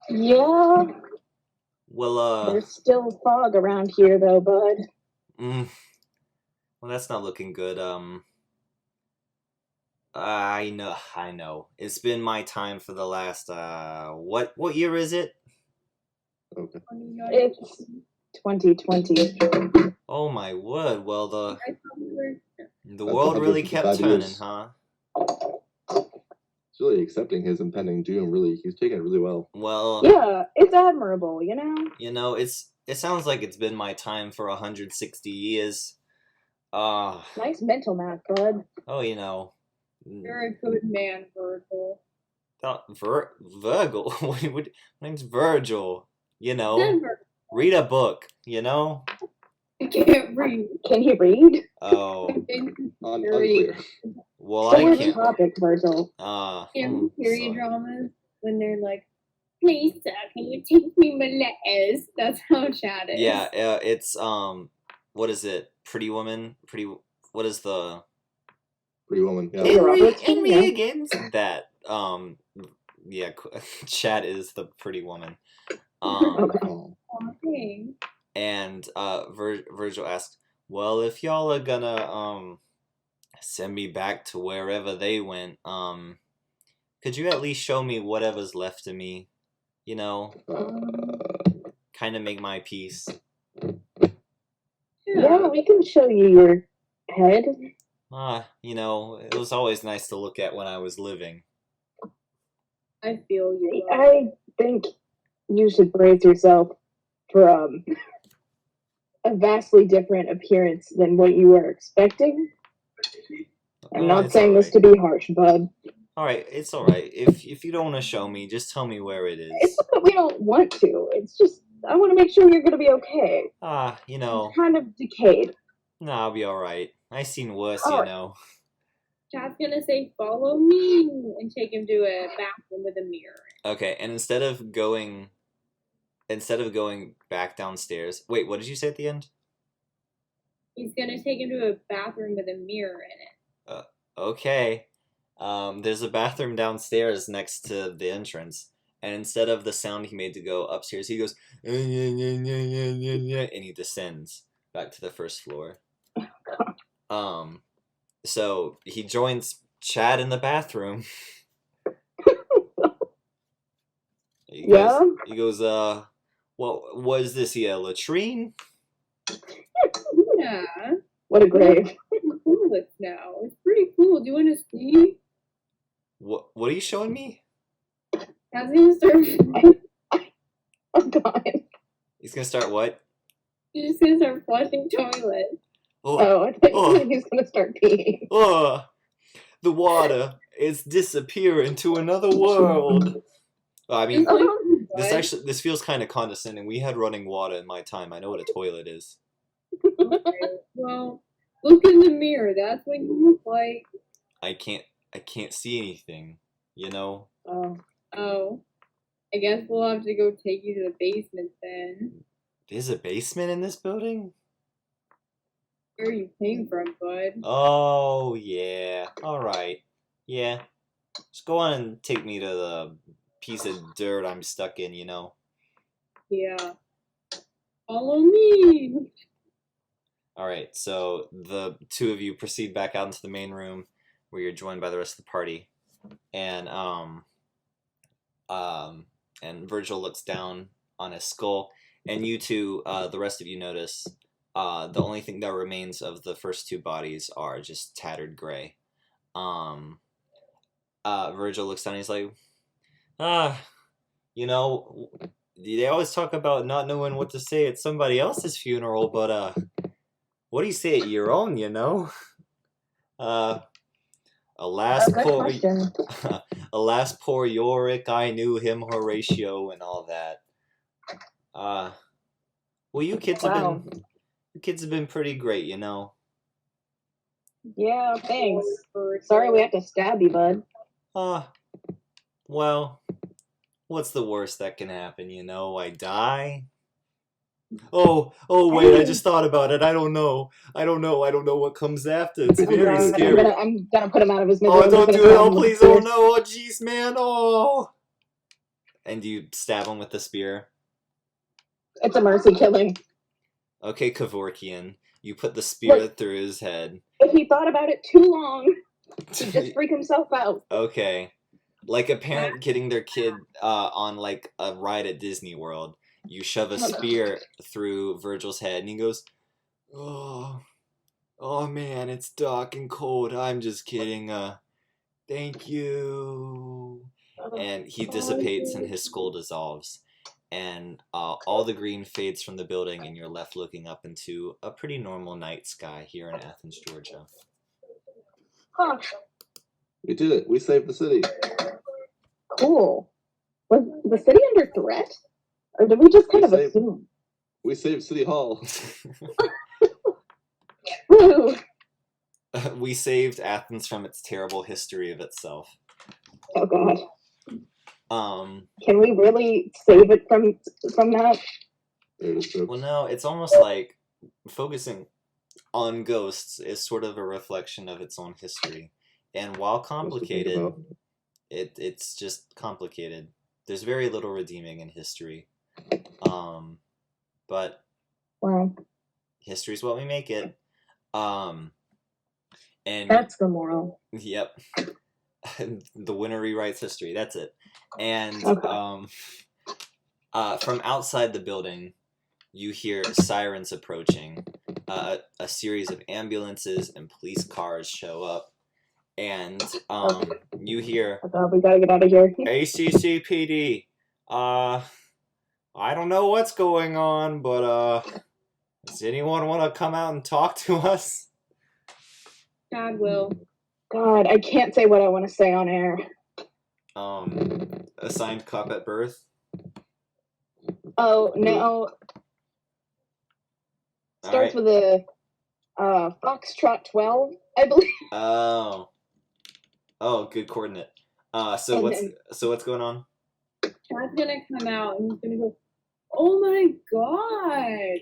Yeah. Well, There's still fog around here, though, bud. well, that's not looking good. I know. It's been my time for the last, what year is it? Okay. It's 2020. Oh my word, well, the That's world really kept 155 turning, years. huh? He's really accepting his impending doom. Really, he's taking it really well. Well, Yeah, it's admirable, you know? you know, it sounds like it's been my time for 160 years. Nice mental math, bud. Oh, you know. You're a good man, Virgil. Virgil? My name's Virgil. You know, Denver. read a book, you know? I can't read. Can he read? Oh, Unclear. well, So I we're can't. topic, Virgil. Period sorry. dramas when they're like, Lisa, can you teach me Malays? That's how Chad is. Yeah, it's, what is it? Pretty Woman? What is the... Pretty woman. Yeah. Henry Higgins. That, yeah, Chad is the Pretty Woman. Okay. Oh. Okay. And Virgil asked, well, if y'all are gonna send me back to wherever they went, could you at least show me whatever's left of me? You know, kind of make my peace. Yeah, we can show you your head. You know, it was always nice to look at when I was living. I feel you. I think you should brace yourself for a vastly different appearance than what you were expecting. I'm not saying this to be harsh, bud. Alright, it's alright. If you don't want to show me, just tell me where it is. It's not that we don't want to. It's just, I want to make sure you're going to be okay. You know. It's kind of decayed. No, I'll be alright. I seen worse, All you right. know. Chad's gonna say, follow me, and take him to a bathroom with a mirror. Okay, and instead of going back downstairs... Wait, what did you say at the end? He's gonna take him to a bathroom with a mirror in it. Okay. There's a bathroom downstairs next to the entrance, and instead of the sound he made to go upstairs, he goes, and he descends back to the first floor. So he joins Chad in the bathroom. He goes, what is this here, a latrine? Yeah. What a grave. Cool this now. It's pretty cool. Do you want to see? What are you showing me? Chad's gonna start. Oh, God. He's gonna start what? He's just gonna start flushing toilets. I thought he was going to start peeing. The water is disappearing to another world. I mean, this feels kind of condescending. We had running water in my time. I know what a toilet is. Okay, well, look in the mirror. That's what you look like. I can't see anything, you know? Oh. I guess we'll have to go take you to the basement then. There's a basement in this building? Where you came from, bud? Oh, yeah. Alright. Yeah. Just go on and take me to the piece of dirt I'm stuck in, you know? Yeah. Follow me! Alright, so the two of you proceed back out into the main room where you're joined by the rest of the party. And Virgil looks down on his skull, and you two, the rest of you notice the only thing that remains of the first two bodies are just tattered gray. Virgil looks down and he's like, you know, they always talk about not knowing what to say at somebody else's funeral, but what do you say at your own? You know, alas Good poor, question. alas poor Yorick, I knew him, Horatio, and all that. Well, you kids have Wow. been pretty great, you know. Yeah, thanks. Sorry we have to stab you, bud. Well, what's the worst that can happen, you know? I die? Oh, wait, I just thought about it. I don't know what comes after. It's very scary. I'm gonna put him out of his misery. Oh, don't do it. Oh, please. Oh, no. Oh, jeez, man. Oh. And you stab him with the spear. It's a mercy killing. Okay, Kevorkian. You put the spear through his head. If he thought about it too long, he'd just freak himself out. Okay. Like a parent getting their kid on like a ride at Disney World. You shove a spear through Virgil's head and he goes, oh man, it's dark and cold. I'm just kidding. Thank you. And he dissipates and his skull dissolves. And all the green fades from the building and you're left looking up into a pretty normal night sky here in Athens, Georgia. Huh. We did it. We saved the city. Cool. Was the city under threat? Or did we just kind of assume? We saved City Hall. Woo! We saved Athens from its terrible history of itself. Oh god. Can we really save it from that? Well, no, it's almost like focusing on ghosts is sort of a reflection of its own history. And while complicated, it's just complicated. There's very little redeeming in history. But wow. History's what we make it. And that's the moral. Yep. The winner rewrites history. That's it. And from outside the building, you hear sirens approaching. A series of ambulances and police cars show up. And you hear, we gotta get out of here. ACCPD. I don't know what's going on, but does anyone want to come out and talk to us? God will. God, I can't say what I want to say on air. Assigned cop at birth? Oh, no. Starts with a Foxtrot 12, I believe. Oh, good coordinate. So what's going on? Chad's gonna come out and he's gonna go, oh my god,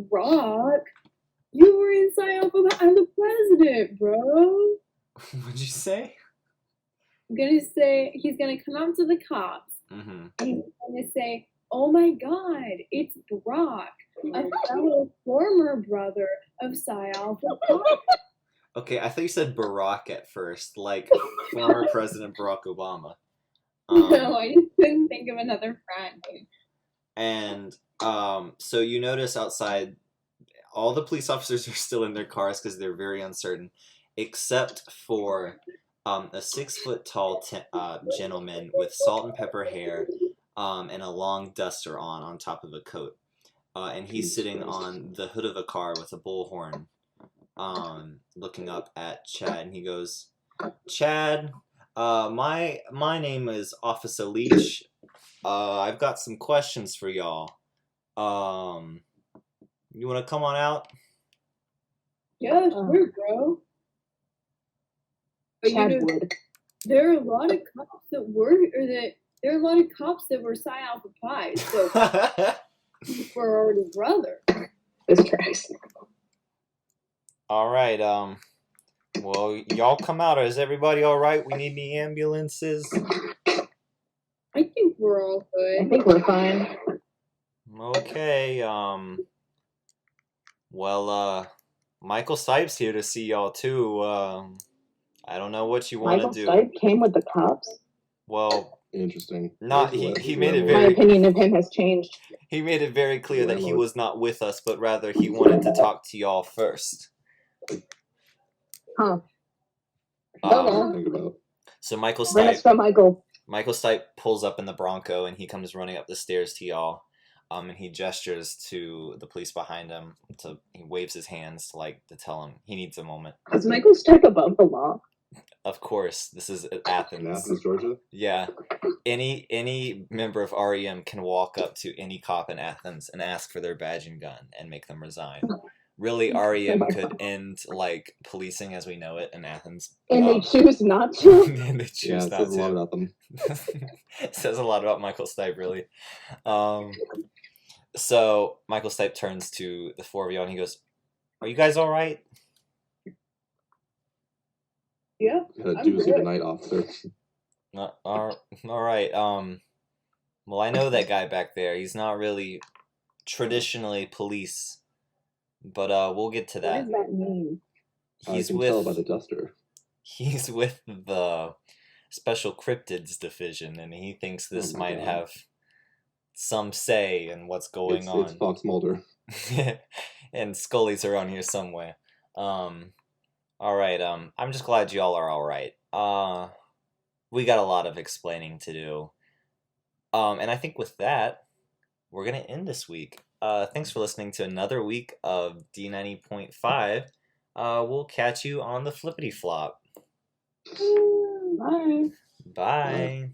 Brock, you were in Psyop I'm the president, bro. What'd you say? I'm gonna say, he's gonna come out to the cops, and he's gonna say, oh my god, it's Brock, a fellow former brother of Psi Alpha Pi. Okay, I thought you said Barack at first, like former President Barack Obama. No, I just couldn't think of another frat name. And so you notice outside, all the police officers are still in their cars because they're very uncertain, except for a 6-foot-tall gentleman with salt and pepper hair and a long duster on top of a coat. And he's sitting on the hood of a car with a bullhorn, looking up at Chad, and he goes, Chad, my name is Officer Leach. I've got some questions for y'all. You want to come on out? Yeah, sure, bro. But Chad you know, would. there are a lot of cops that were Psi Alpha Pi, so we're already brother. Jesus Christ. All right, well, y'all come out. Is everybody all right? We need the ambulances. I think we're all good. I think we're fine. Okay, well, Michael Stipe's here to see y'all too. I don't know what you want to do. Michael Stipe came with the cops? Well, interesting. He made it My very. opinion of him has changed. He made it very clear that he was not with us, but rather he wanted to talk to y'all first. Huh. Think about. So Michael Bring us Stipe. from Michael. Michael Stipe pulls up in the Bronco and he comes running up the stairs to y'all. And he gestures to the police behind him. He waves his hands to tell him he needs a moment. Is Michael Stipe above the law? Of course, this is In Athens. Athens, Georgia. Yeah, any member of REM can walk up to any cop in Athens and ask for their badge and gun and make them resign. Really, REM could end policing as we know it in Athens. And they choose not to? And they choose It not says a lot to. about them. It says a lot about Michael Stipe, really. So Michael Stipe turns to the four of y'all and he goes, "Are you guys all right?" Yeah. Had a doozy tonight, officer. All right. Well, I know that guy back there. He's not really traditionally police, but we'll get to What that. does that mean? I can tell by the duster. He's with the Special Cryptids Division, and he thinks this might God. have some say in what's going on. It's Fox Mulder. And Scully's around here somewhere. All right. I'm just glad y'all are all right. We got a lot of explaining to do. And I think with that, we're gonna end this week. Thanks for listening to another week of D90.5. We'll catch you on the flippity flop. Bye. Bye.